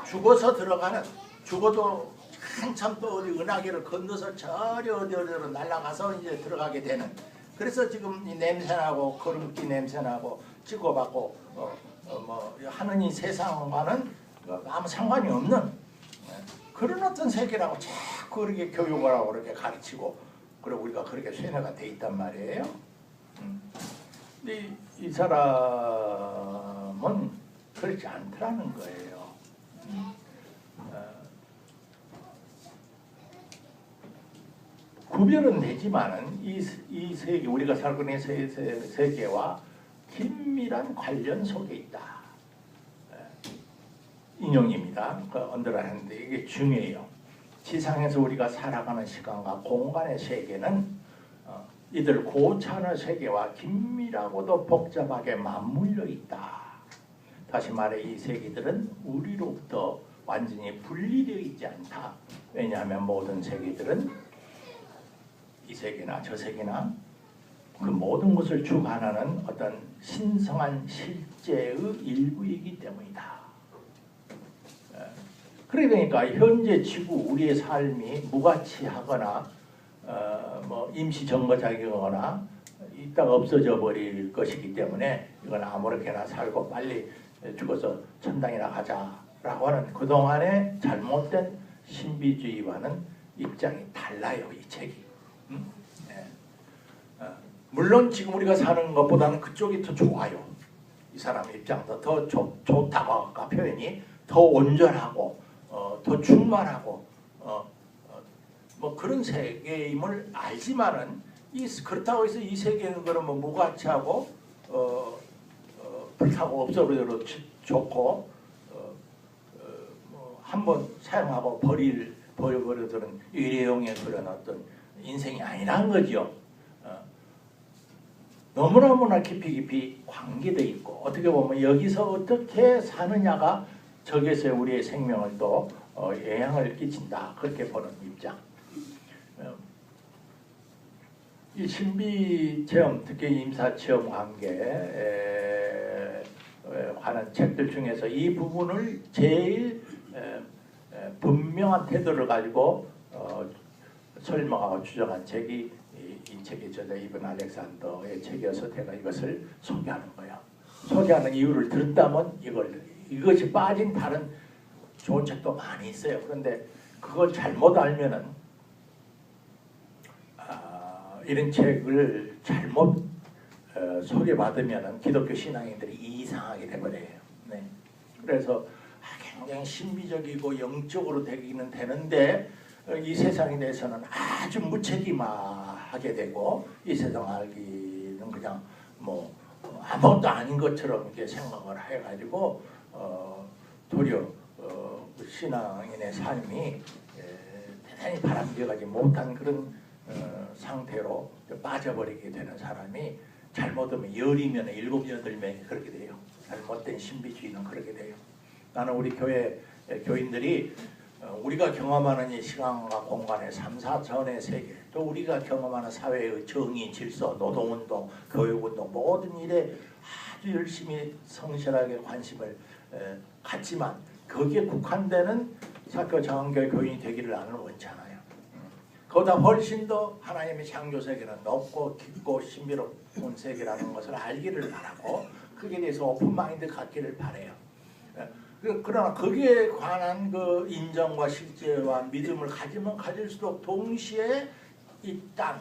[SPEAKER 1] 죽어서 들어가는 죽어도 한참 또 어디 은하계를 건너서 저리 어디로 날아가서 이제 들어가게 되는 그래서 지금 이 냄새나고 거름기 냄새나고 치고받고 뭐 하는 이 세상과는 아무 상관이 없는 그런 어떤 세계라고 자꾸 그렇게 교육을 하고 그렇게 가르치고 그리고 우리가 그렇게 쇠뇌가 돼 있단 말이에요. 근데 이 사람은 그렇지 않더라는 거예요. 구별은 되지만은 이 세계 우리가 살고 있는 세계와 긴밀한 관련 속에 있다. 인용입니다. 언더라인데 이게 중요해요. 지상에서 우리가 살아가는 시간과 공간의 세계는 이들 고차원의 세계와 긴밀하고도 복잡하게 맞물려 있다. 다시 말해 이 세계들은 우리로부터 완전히 분리되어 있지 않다. 왜냐하면 모든 세계들은 이 세계나 저 세계나 그 모든 것을 주관하는 어떤 신성한 실제의 일부이기 때문이다. 그러니까 현재 지구 우리의 삶이 무가치하거나 뭐 임시 정거장이거나 이따가 없어져 버릴 것이기 때문에 이건 아무렇게나 살고 빨리 죽어서 천당이나 가자라고 하는 그동안의 잘못된 신비주의와는 입장이 달라요. 이 책이. 물론 지금 우리가 사는 것보다는 그쪽이 더 좋아요. 이 사람 입장도 더 좋다고 아까 표현이 더 온전하고 더 충만하고 뭐 그런 세계임을 알지만은 그렇다고 해서 이 세계는 그러면 무가치하고 불타고 없어버려도 좋고 뭐 한번 사용하고 버려버려두는 일회용의 그런 어떤 인생이 아니라는 거죠. 너무너무나 깊이 관계되어 있고 어떻게 보면 여기서 어떻게 사느냐가 저기서 우리의 생명을 또 영향을 끼친다. 그렇게 보는 입장. 이 신비체험, 특히 임사체험 관계에 관한 책들 중에서 이 부분을 제일 분명한 태도를 가지고 설명하고 주장한 책이 이 책의 저자 이븐 알렉산더의 책이어서 제가 이것을 소개하는 거예요. 소개하는 이유를 들었다면 이것이 빠진 다른 좋은 책도 많이 있어요. 그런데 그걸 잘못 알면은 이런 책을 잘못 소개받으면은 기독교 신앙인들이 이상하게 돼버려요. 네. 그래서 굉장히 신비적이고 영적으로 되기는 되는데 이 세상에 대해서는 아주 무책임하게 되고 이 세상 알기는 그냥 뭐 아무것도 아닌 것처럼 이렇게 생각을 해가지고 도리어 신앙인의 삶이 대단히 바람직하지 못한 그런 상태로 빠져버리게 되는 사람이 잘못하면 10이면 7, 8명이 그렇게 돼요. 잘못된 신비주의는 그렇게 돼요. 나는 우리 교회 교인들이 우리가 경험하는 이 시간과 공간의 3, 4차원의 세계 또 우리가 경험하는 사회의 정의, 질서, 노동운동, 교육운동 모든 일에 아주 열심히 성실하게 관심을 갖지만 거기에 국한되는 사교 장학교회 교인이 되기를 나는 원치 않아요. 그보다 훨씬 더 하나님의 창조 세계는 높고 깊고 신비로운 세계라는 것을 알기를 바라고 거기에 대해서 오픈 마인드 갖기를 바라요. 그러나 거기에 관한 그 인정과 실제와 믿음을 가지면 가질수록 동시에 이 땅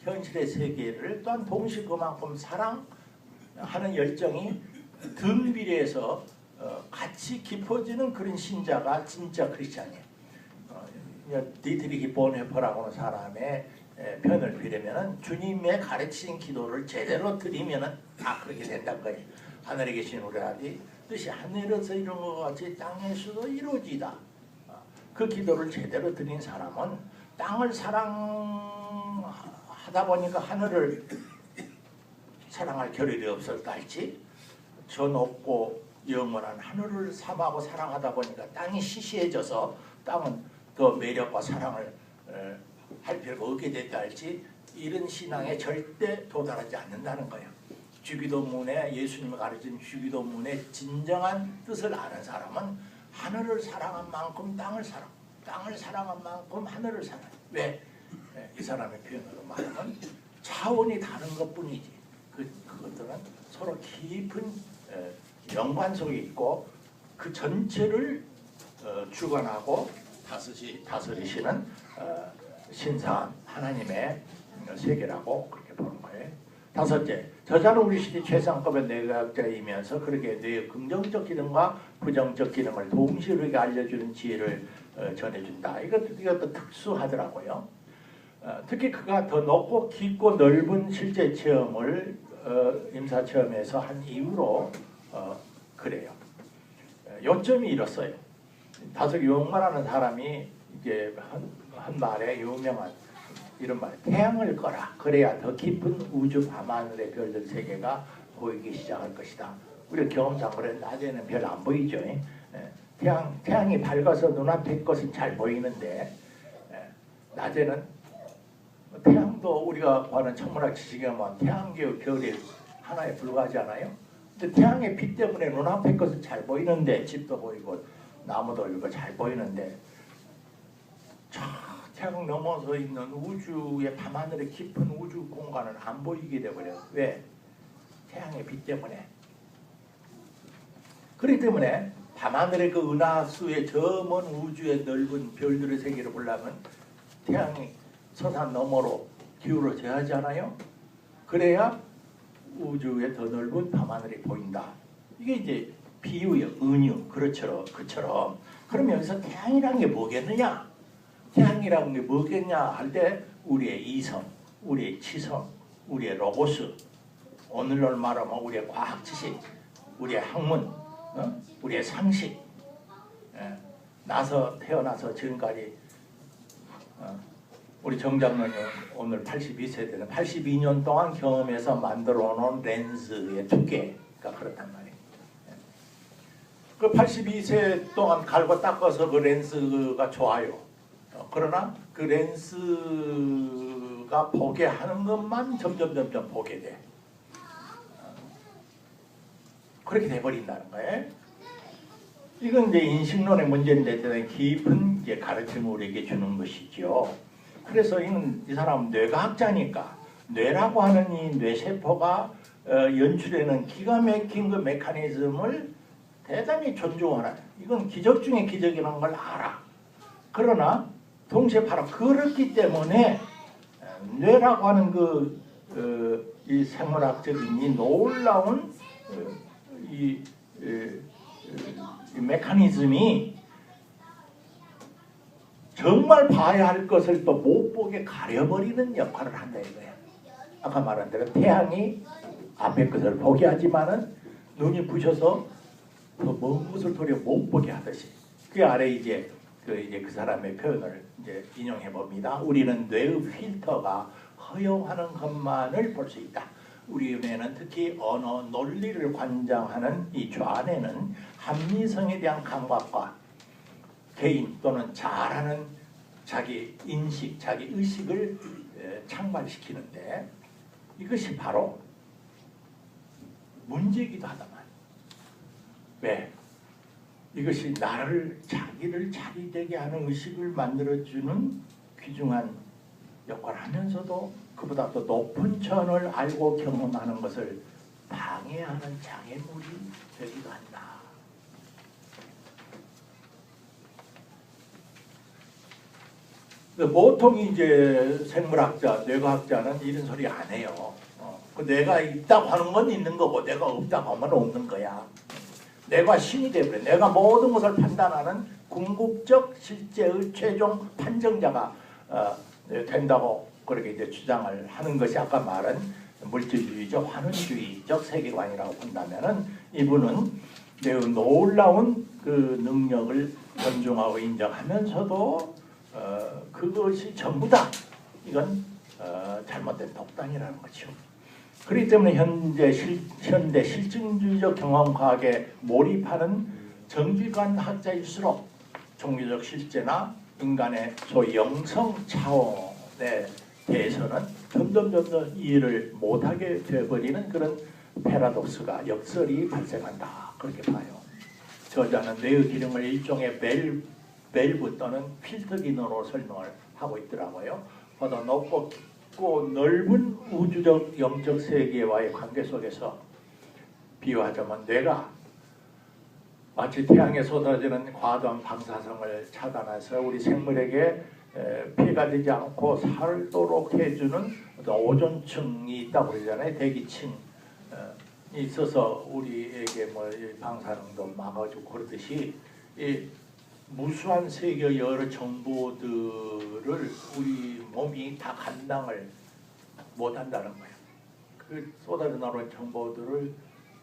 [SPEAKER 1] 현실의 세계를 또한 동시에 그만큼 사랑하는 열정이 등비례해서 같이 깊어지는 그런 신자가 진짜 크리스찬이에요. 디트리히 본헤퍼라고 하는 사람의 편을 빌으면은 주님의 가르친 기도를 제대로 드리면은 그렇게 된다는 거예요. 하늘에 계신 우리 아버지 뜻이 하늘에서 이룬 것 같이 땅에서도 이루어지다. 그 기도를 제대로 드린 사람은 땅을 사랑하다 보니까 하늘을 사랑할 겨를이 없었다 할지 저 높고 영원한 하늘을 삼하고 사랑하다 보니까 땅이 시시해져서 땅은 더 매력과 사랑을 할 필요가 없게 됐다 할지 이런 신앙에 절대 도달하지 않는다는 거예요. 주기도문에 예수님이 가르친 주기도문의 진정한 뜻을 아는 사람은 하늘을 사랑한 만큼 땅을 사랑한 만큼 하늘을 사랑해. 왜? 이 사람의 표현으로 말하면 차원이 다른 것뿐이지. 그것들은 서로 깊은 연관 속에 있고 그 전체를 주관하고 다스리시는 신성한 하나님의 세계라고 그렇게 보는 거예요. 다섯째, 저자는 우리 시대 최상급의 뇌과학자이면서 그렇게 뇌의 긍정적 기능과 부정적 기능을 동시에 알려주는 지혜를 전해준다. 이것도 특수하더라고요. 특히 그가 더 높고 깊고 넓은 실제 체험을 임사체험에서 한 이유로 그래요. 요점이 이렇어요. 다소 욕만하는 사람이 이제 한 말에 유명한 이런 말, 태양을 꺼라. 그래야 더 깊은 우주 밤하늘의 별들 세계가 보이기 시작할 것이다. 우리가 경험상 그래 낮에는 별 안 보이죠. 태양이 밝아서 눈앞의 것은 잘 보이는데 낮에는 태양도 우리가 봐는 천문학 지식에 보면 태양계의 별이 하나에 불과하지 않아요? 근데 태양의 빛 때문에 눈앞의 것은 잘 보이는데 집도 보이고 나무도 보이고 잘 보이는데 태양 넘어서 있는 우주의 밤하늘의 깊은 우주 공간은 안 보이게 돼버려요. 왜? 태양의 빛 때문에. 그렇기 때문에 밤하늘의 그 은하수의 저 먼 우주의 넓은 별들의 세계를 보려면 태양이 서산 너머로 기울어져야 하지 않아요? 그래야 우주의 더 넓은 밤하늘이 보인다. 이게 이제 비유의 은유, 그처럼. 그럼 여기서 태양이라는 게 뭐겠느냐? 태양이라는 게 뭐겠냐 할 때 우리의 이성, 우리의 치성, 우리의 로고스, 오늘날 말하면 우리의 과학 지식, 우리의 학문, 우리의 상식, 태어나서 지금까지 우리 정장로님 오늘 82세대는 82년 동안 경험해서 만들어 놓은 렌즈의 두께가 그렇단 말이에요. 그 82세 동안 갈고 닦아서 그 렌즈가 좋아요. 그러나 그 렌즈가 보게 하는 것만 점점 보게 돼. 그렇게 돼버린다는 거예요. 이건 이제 인식론의 문제인데 대단히 깊은 이제 가르침을 우리에게 주는 것이죠. 그래서 이 사람은 뇌과학자니까 뇌라고 하는 이 뇌세포가 연출하는 기가 막힌 그 메커니즘을 대단히 존중하는, 이건 기적 중에 기적이라는 걸 알아. 그러나 동시에 바로 그렇기 때문에 뇌라고 하는 이 생물학적인 이 놀라운 이 메커니즘이 정말 봐야 할 것을 또 못 보게 가려버리는 역할을 한다 이거야. 아까 말한 대로 태양이 앞에 것을 보게 하지만은 눈이 부셔서 더 먼 것을 도리어 못 보게 하듯이. 그 아래 이제 그 사람의 표현을 이제 인용해 봅니다. 우리는 뇌의 필터가 허용하는 것만을 볼 수 있다. 우리 뇌는 특히 언어, 논리를 관장하는 이 좌뇌는 합리성에 대한 감각과 개인 또는 잘하는 자기 인식, 자기 의식을 창발시키는데 이것이 바로 문제이기도 하다만. 왜? 이것이 자기를 자기 되게 하는 의식을 만들어주는 귀중한 역할을 하면서도 그보다 더 높은 천을 알고 경험하는 것을 방해하는 장애물이 되기도 한다. 보통 이제 생물학자, 뇌과학자는 이런 소리 안 해요. 그 뇌가 있다고 하는 건 있는 거고 뇌가 없다고 하면 없는 거야. 뇌가 신이 되버려. 내가 모든 것을 판단하는 궁극적 실제의 최종 판정자가 된다고 그렇게 이제 주장을 하는 것이 아까 말한 물질주의적 환원주의적 세계관이라고 본다면은 이분은 매우 놀라운 그 능력을 존중하고 인정하면서도 그것이 전부다. 이건 잘못된 독단이라는 거죠. 그렇기 때문에 현대 실증주의적 경험과학에 몰입하는 정기관 학자일수록 종교적 실제나 인간의 소위 영성 차원에 대해서는 점점 이해를 못하게 되어버리는 그런 패러독스가 역설이 발생한다. 그렇게 봐요. 저자는 뇌의 기능을 일종의 밸브 또는 필터 기능으로 설명을 하고 있더라고요. 보다 높고 깊고 넓은 우주적 영적 세계와의 관계 속에서 비유하자면 뇌가 마치 태양에 쏟아지는 과도한 방사성을 차단해서 우리 생물에게 피해가 되지 않고 살도록 해주는 어떤 오존층이 있다고 그러잖아요. 대기층이 있어서 우리에게 뭐 방사능도 막아주고 그러듯이 이 무수한 세계의 여러 정보들을 우리 몸이 다 감당을 못한다는 거예요. 그 쏟아져 나오는 정보들을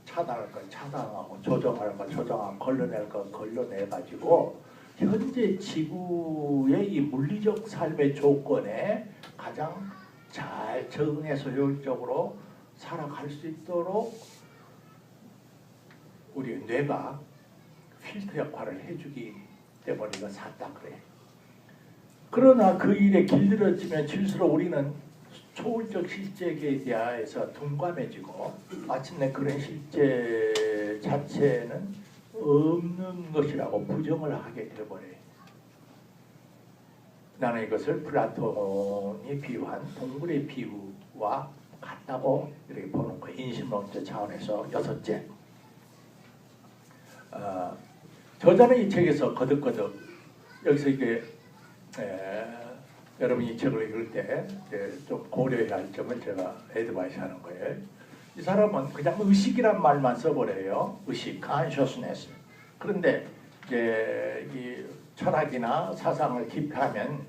[SPEAKER 1] 차단할 건 차단하고 조정할 건 조정하고 걸러낼 건 걸러내가지고 현재 지구의 이 물리적 삶의 조건에 가장 잘 적응해서 효율적으로 살아갈 수 있도록 우리 뇌가 필터 역할을 해주기 때문에 이거 샀다 그래. 그러나 그 일에 길들여지면 질수록 우리는 초월적 실제에 대해서 둔감해지고 마침내 그런 실제 자체는 없는 것이라고 부정을 하게 되어버려요. 나는 이것을 플라톤이 비유한 동물의 비유와 같다고 이렇게 보는 거예요. 인심론적 차원에서. 여섯째, 저자는 이 책에서 거듭거듭 여기서 이게 여러분이 이 책을 읽을 때 좀 고려해야 할 점을 제가 애드바이스 하는 거예요. 이 사람은 그냥 의식이란 말만 써버려요. 의식, consciousness. 그런데 이제 이 철학이나 사상을 깊이하면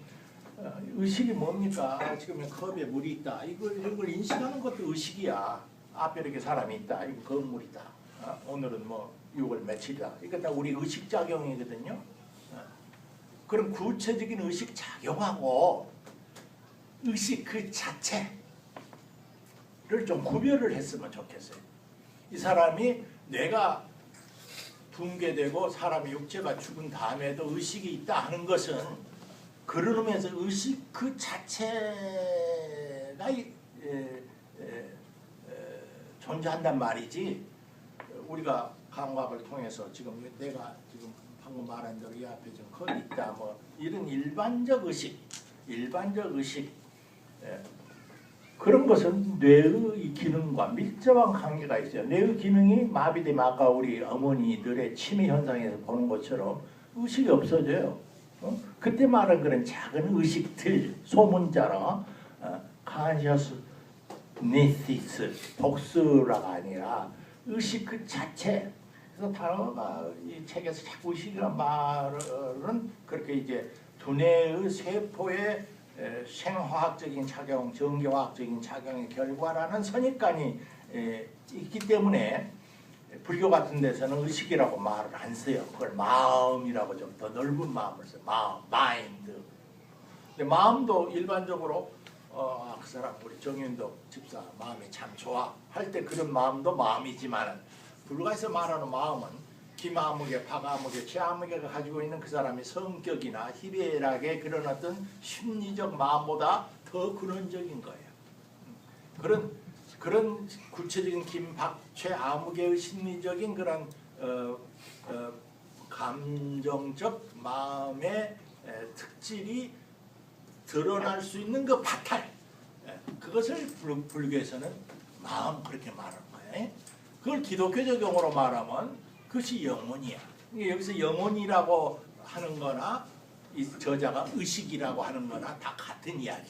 [SPEAKER 1] 의식이 뭡니까? 지금 컵에 물이 있다. 이걸 인식하는 것도 의식이야. 앞에 이렇게 사람이 있다. 이거 건물이다. 오늘은 뭐 6월 며칠이다. 이거 다 우리 의식 작용이거든요. 그런 구체적인 의식 작용하고 의식 그 자체를 좀 구별을 했으면 좋겠어요. 이 사람이 뇌가 붕괴되고 사람의 육체가 죽은 다음에도 의식이 있다 하는 것은 그런 의미에서 의식 그 자체가 존재한단 말이지. 우리가 감각을 통해서 지금 내가 지금 방금 말한 대로 이 앞에 지금 거기 있다 뭐 이런 일반적 의식 그런 것은 뇌의 기능과 밀접한 관계가 있어요. 뇌의 기능이 마비되면 아까 우리 어머니들의 치매 현상에서 보는 것처럼 의식이 없어져요. 그때 말한 그런 작은 의식들 소문자로 consciousness 복수라가 아니라 의식 그 자체. 그래서 단어가 이 책에서 자꾸 의식이란 말은 그렇게 이제 두뇌의 세포의 생화학적인 작용, 전기화학적인 작용의 결과라는 선입관이 있기 때문에 불교 같은 데서는 의식이라고 말을 안 써요. 그걸 마음이라고 좀 더 넓은 마음을 써요. 마음, 마인드. 근데 마음도 일반적으로 그 사람 우리 정윤덕 집사 마음이 참 좋아 할 때 그런 마음도 마음이지만 불가에서 말하는 마음은 기마무개, 파가무개, 최아무개가 가지고 있는 그 사람의 성격이나 희비애락의 그런 어떤 심리적 마음보다 더 근원적인 거예요. 그런 구체적인 김박, 최아무개의 심리적인 그런 감정적 마음의 특질이 드러날 수 있는 그 바탈, 그것을 불교에서는 마음 그렇게 말하는 거예요. 그걸 기독교적 용어로 말하면 그것이 영혼이야. 여기서 영혼이라고 하는 거나 이 저자가 의식이라고 하는 거나 다 같은 이야기.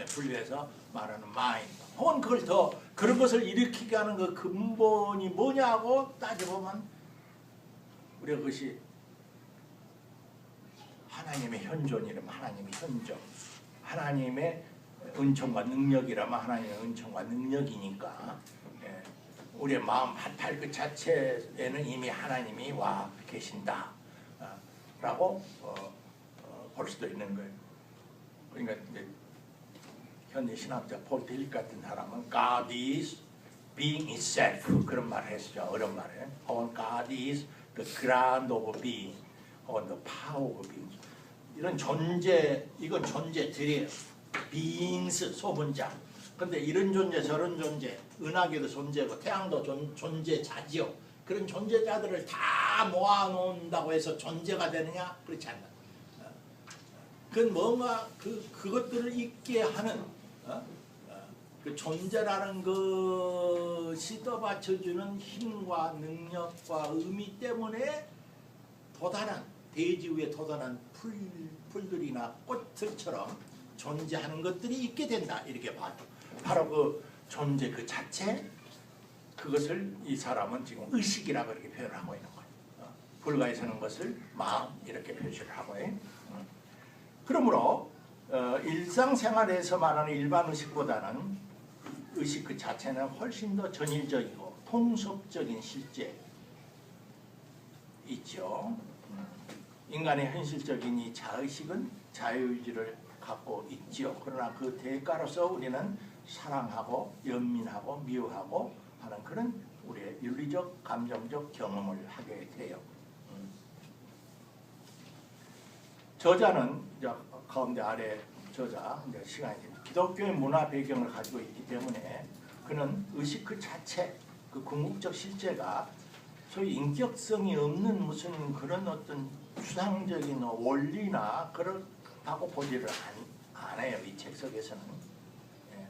[SPEAKER 1] 불교에서 말하는 마인드. 혹은 그걸 더 그런 것을 일으키게 하는 그 근본이 뭐냐고 따져보면 우리가 그것이 하나님의 현존이라면 하나님의 현존, 하나님의 은총과 능력이라면 하나님의 은총과 능력이니까 우리의 마음 한탈 그 자체에는 이미 하나님이 와 계신다 라고 볼 수도 있는 거예요. 그러니까 현대 신학자 폴 딜릭 같은 사람은 God is being itself 그런 말을 했죠. 어려운 말에. 혹은 God is the ground of being 혹은 the power of being. 이런 존재, 이건 존재들이에요. 빈스 소분자. 근데 이런 존재 저런 존재, 은하계도 존재고 태양도 존재자지요. 그런 존재자들을 다 모아놓는다고 해서 존재가 되느냐? 그렇지 않다. 그건 뭔가 그것들을 있게 하는 그 존재라는 것이 떠받쳐주는 힘과 능력과 의미 때문에 도단한 대지 위에 도단한 풀들이나 꽃들처럼 존재하는 것들이 있게 된다 이렇게 봐요. 바로 그 존재 그 자체 그것을 이 사람은 지금 의식이라고 이렇게 표현하고 있는 거예요. 불가에 서는 것을 마음 이렇게 표시를 하고 있어요. 그러므로 일상생활에서 말하는 일반 의식보다는 의식 그 자체는 훨씬 더 전일적이고 통속적인 실제 있죠. 인간의 현실적인 이 자의식은 자유의지를 갖고 있죠. 그러나 그 대가로서 우리는 사랑하고 연민하고 미워하고 하는 그런 우리의 윤리적 감정적 경험을 하게 돼요. 저자는 이제 가운데 아래 저자 이제 시간이 기독교의 문화 배경을 가지고 있기 때문에 그는 의식 그 자체 그 궁극적 실제가 소위 인격성이 없는 무슨 그런 어떤 추상적인 원리나 그렇다고 보지를 않아요. 이 책 속에서는. 예.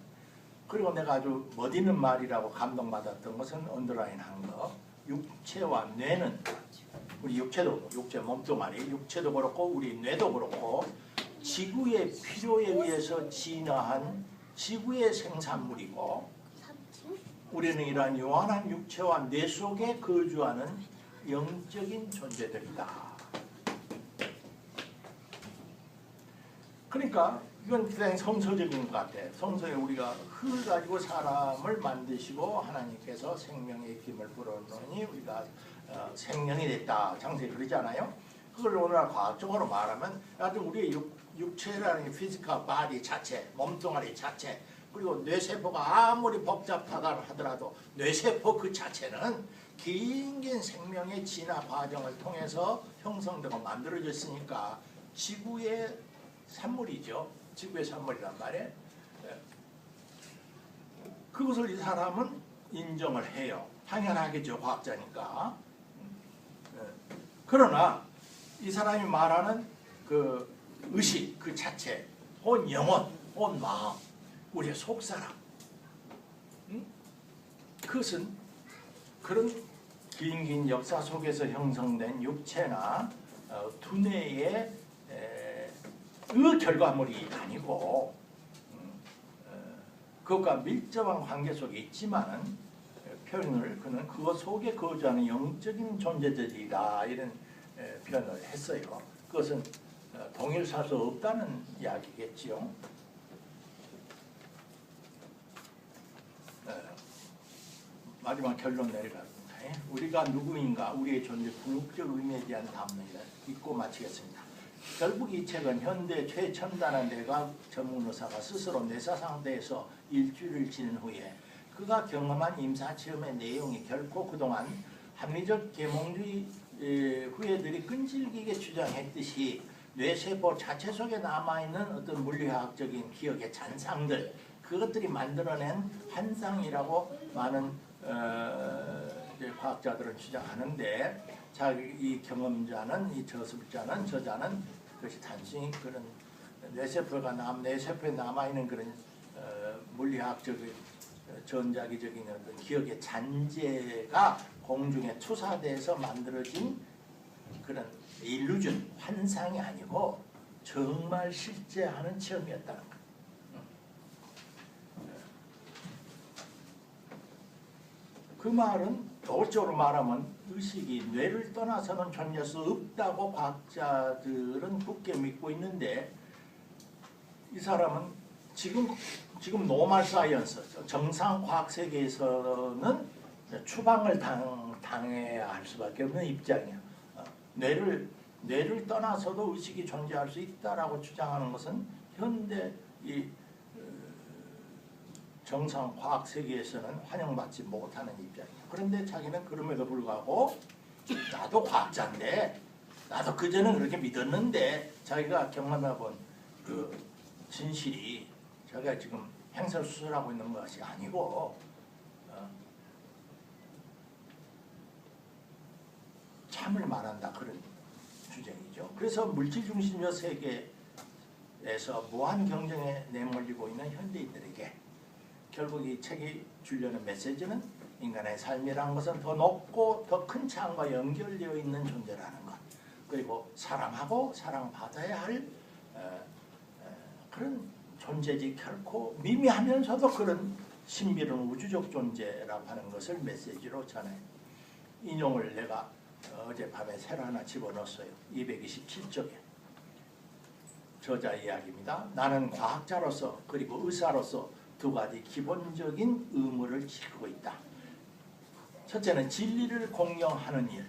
[SPEAKER 1] 그리고 내가 아주 멋있는 말이라고 감동받았던 것은 언더라인한 거. 육체와 뇌는 우리 육체도 육체 몸뚱아리 육체도 그렇고 우리 뇌도 그렇고 지구의 필요에 의해서 진화한 지구의 생산물이고 우리는 이러한 요한한 육체와 뇌 속에 거주하는 영적인 존재들이다. 그러니까 이건 굉장히 성서적인 것 같아. 성서에 우리가 흙을 가지고 사람을 만드시고 하나님께서 생명의 힘을 불어넣으니 우리가 생명이 됐다. 장세히 그러지 않아요? 그걸 오늘날 과학적으로 말하면 하여튼 우리의 육체라는 피지컬 바디 자체, 몸뚱아리 자체 그리고 뇌세포가 아무리 복잡하다 하더라도 뇌세포 그 자체는 긴 생명의 진화 과정을 통해서 형성되고 만들어졌으니까 지구의 산물이죠. 지구의 산물이란 말이에요. 그것을 이 사람은 인정을 해요. 당연하겠죠. 과학자니까. 그러나 이 사람이 말하는 그 의식 그 자체, 온 영혼, 온 마음, 우리의 속사람 그것은 그런 긴 역사 속에서 형성된 육체나 두뇌의 결과물이 아니고 그것과 밀접한 관계 속에 있지만 표현을 그는 그것 속에 거주하는 영적인 존재들이다 이런 표현을 했어요. 그것은 동일할 수 없다는 이야기겠지요. 마지막 결론 내려갑니다. 우리가 누구인가 우리의 존재 궁극적 의미에 대한 답론을 읽고 마치겠습니다. 결국 이 책은 현대 최첨단한 뇌과학 전문 의사가 스스로 뇌사 상태에서 일주일을 지낸 후에 그가 경험한 임사체험의 내용이 결코 그동안 합리적 계몽주의 후예들이 끈질기게 주장했듯이 뇌세포 자체 속에 남아있는 어떤 물리학적인 기억의 잔상들 그것들이 만들어낸 환상이라고 많은 과학자들은 주장하는데 이 경험자는 이 저자는 그것이 단순히 그런 뇌세포에 남아있는 그런 물리학적인 전자기적인 어떤 기억의 잔재가 공중에 투사돼서 만들어진 그런 일루전, 환상이 아니고 정말 실제하는 체험이었다는 거예요. 그 말은 도적으로 말하면 의식이 뇌를 떠나서는 존재할 수 없다고 과학자들은 굳게 믿고 있는데 이 사람은 지금 노멀 사이언스, 정상 과학 세계에서는 추방을 당해야 할 수밖에 없는 입장이야. 뇌를 떠나서도 의식이 존재할 수 있다라고 주장하는 것은 현대 이 정상 과학 세계에서는 환영받지 못하는 입장이야. 그런데 자기는 그럼에도 불구하고 나도 과학자인데 나도 그전에 그렇게 믿었는데 자기가 경험해본 그 진실이 제가 지금 행설수설하고 있는 것이 아니고 참을 말한다 그런 주장이죠. 그래서 물질중심적 세계에서 무한 경쟁에 내몰리고 있는 현대인들에게 결국 이 책이 주려는 메시지는 인간의 삶이라는 것은 더 높고 더 큰 창과 연결되어 있는 존재라는 것, 그리고 사랑하고 사랑받아야 할 그런 존재지 결코 미미하면서도 그런 신비로운 우주적 존재라고 하는 것을 메시지로 전해요. 인용을 내가 어젯밤에 새로 하나 집어넣었어요. 227쪽에 저자 이야기입니다. 나는 과학자로서 그리고 의사로서 두 가지 기본적인 의무를 지키고 있다. 첫째는 진리를 공명하는 일,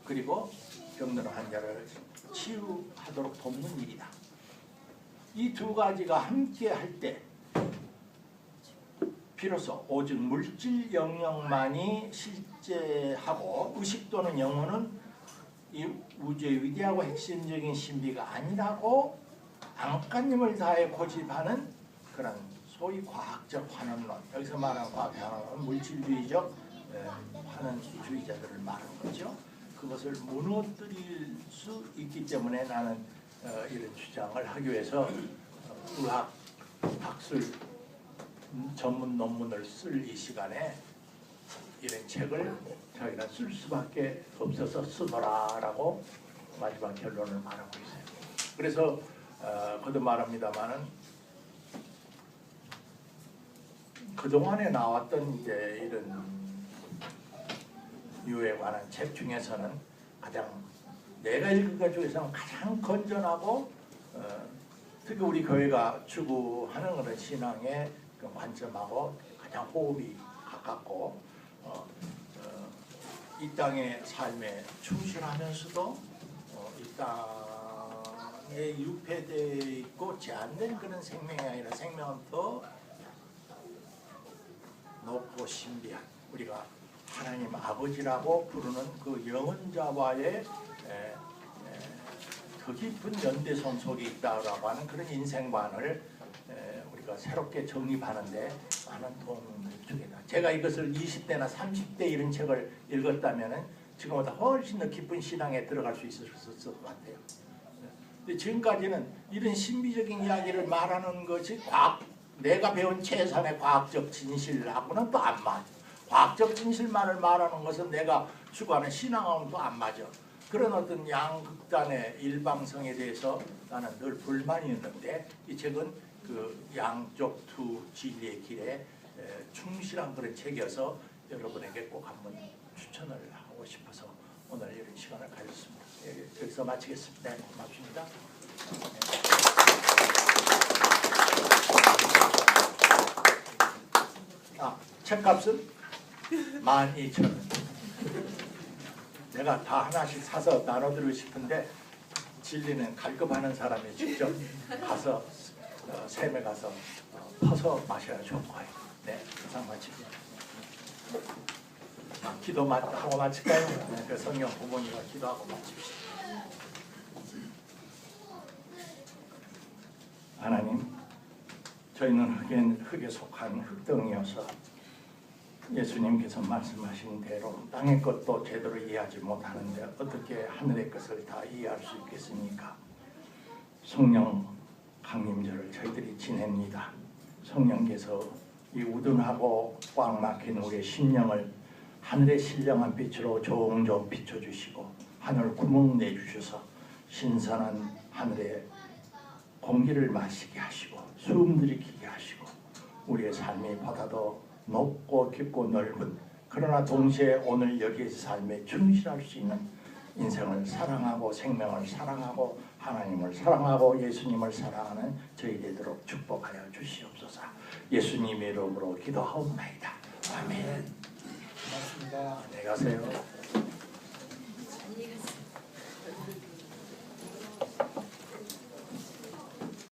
[SPEAKER 1] 그리고 병든 환자를 치유하도록 돕는 일이다. 이 두 가지가 함께 할 때 비로소 오직 물질 영역만이 실제하고 의식 또는 영혼은 이 우주의 위대하고 핵심적인 신비가 아니라고 안간힘을 다해 고집하는 그런 소위 과학적 환원론, 여기서 말하는 과학적 환원론, 물질주의적 환원주의자들을 말하는 거죠. 그것을 무너뜨릴 수 있기 때문에 나는 이런 주장을 하기 위해서 의학 학술 전문 논문을 쓸 이 시간에 이런 책을 저희가 쓸 수밖에 없어서 쓰더라라고 마지막 결론을 말하고 있어요. 그래서 거듭 말합니다만은 그동안에 나왔던 이제 이런 유에 관한 책 중에서는 가장 내가 읽은 것 중에서는 가장 건전하고 특히 우리 교회가 추구하는 그런 신앙의 그 관점하고 가장 호흡이 가깝고 이 땅의 삶에 충실하면서도 이 땅에 유폐되어 있고 제한된 그런 생명이 아니라 생명은 더 높고 신비한 우리가 하나님 아버지라고 부르는 그 영원자와의 더 깊은 연대성 속에 있다라고 하는 그런 인생관을 우리가 새롭게 정립하는데 많은 도움을 주겠다. 제가 이것을 20대나 30대 이런 책을 읽었다면 지금보다 훨씬 더 깊은 신앙에 들어갈 수 있었을 것 같아요. 근데 지금까지는 이런 신비적인 이야기를 말하는 것이 내가 배운 최선의 과학적 진실하고는 또 안 맞아. 과학적 진실만을 말하는 것은 내가 추구하는 신앙하고는 또 안 맞아. 그런 어떤 양극단의 일방성에 대해서 나는 늘 불만이 있는데 이 책은 그 양쪽 두 진리의 길에 충실한 그런 책이어서 여러분에게 꼭 한번 추천을 하고 싶어서 오늘 이런 시간을 가졌습니다. 여기서 마치겠습니다. 네, 고맙습니다. 책값은 12,000원. 내가 다 하나씩 사서 나눠드리고 싶은데 진리는 갈급하는 사람이 직접 가서 샘에 가서 퍼서 마셔야 좋은 거예요. 네, 이상 마치고 기도하고 마칠까요? 네, 그 성령 부모님과 기도하고 마칩시다. 하나님, 저희는 흙에 속한 흙덩이여서 예수님께서 말씀하신 대로 땅의 것도 제대로 이해하지 못하는데 어떻게 하늘의 것을 다 이해할 수 있겠습니까? 성령 강림절을 저희들이 지냅니다. 성령께서 이 우둔하고 꽉 막힌 우리의 심령을 하늘의 신령한 빛으로 종종 비춰주시고 하늘 구멍 내주셔서 신선한 하늘의 공기를 마시게 하시고 숨 들이키게 하시고 우리의 삶이 보다도 높고 깊고 넓은 그러나 동시에 오늘 여기에서 삶에 충실할 수 있는 인생을 사랑하고 생명을 사랑하고 하나님을 사랑하고 예수님을 사랑하는 저희 되도록 축복하여 주시옵소서. 예수님의 이름으로 기도하옵나이다. 아멘. 고맙습니다. 안녕히 가세요.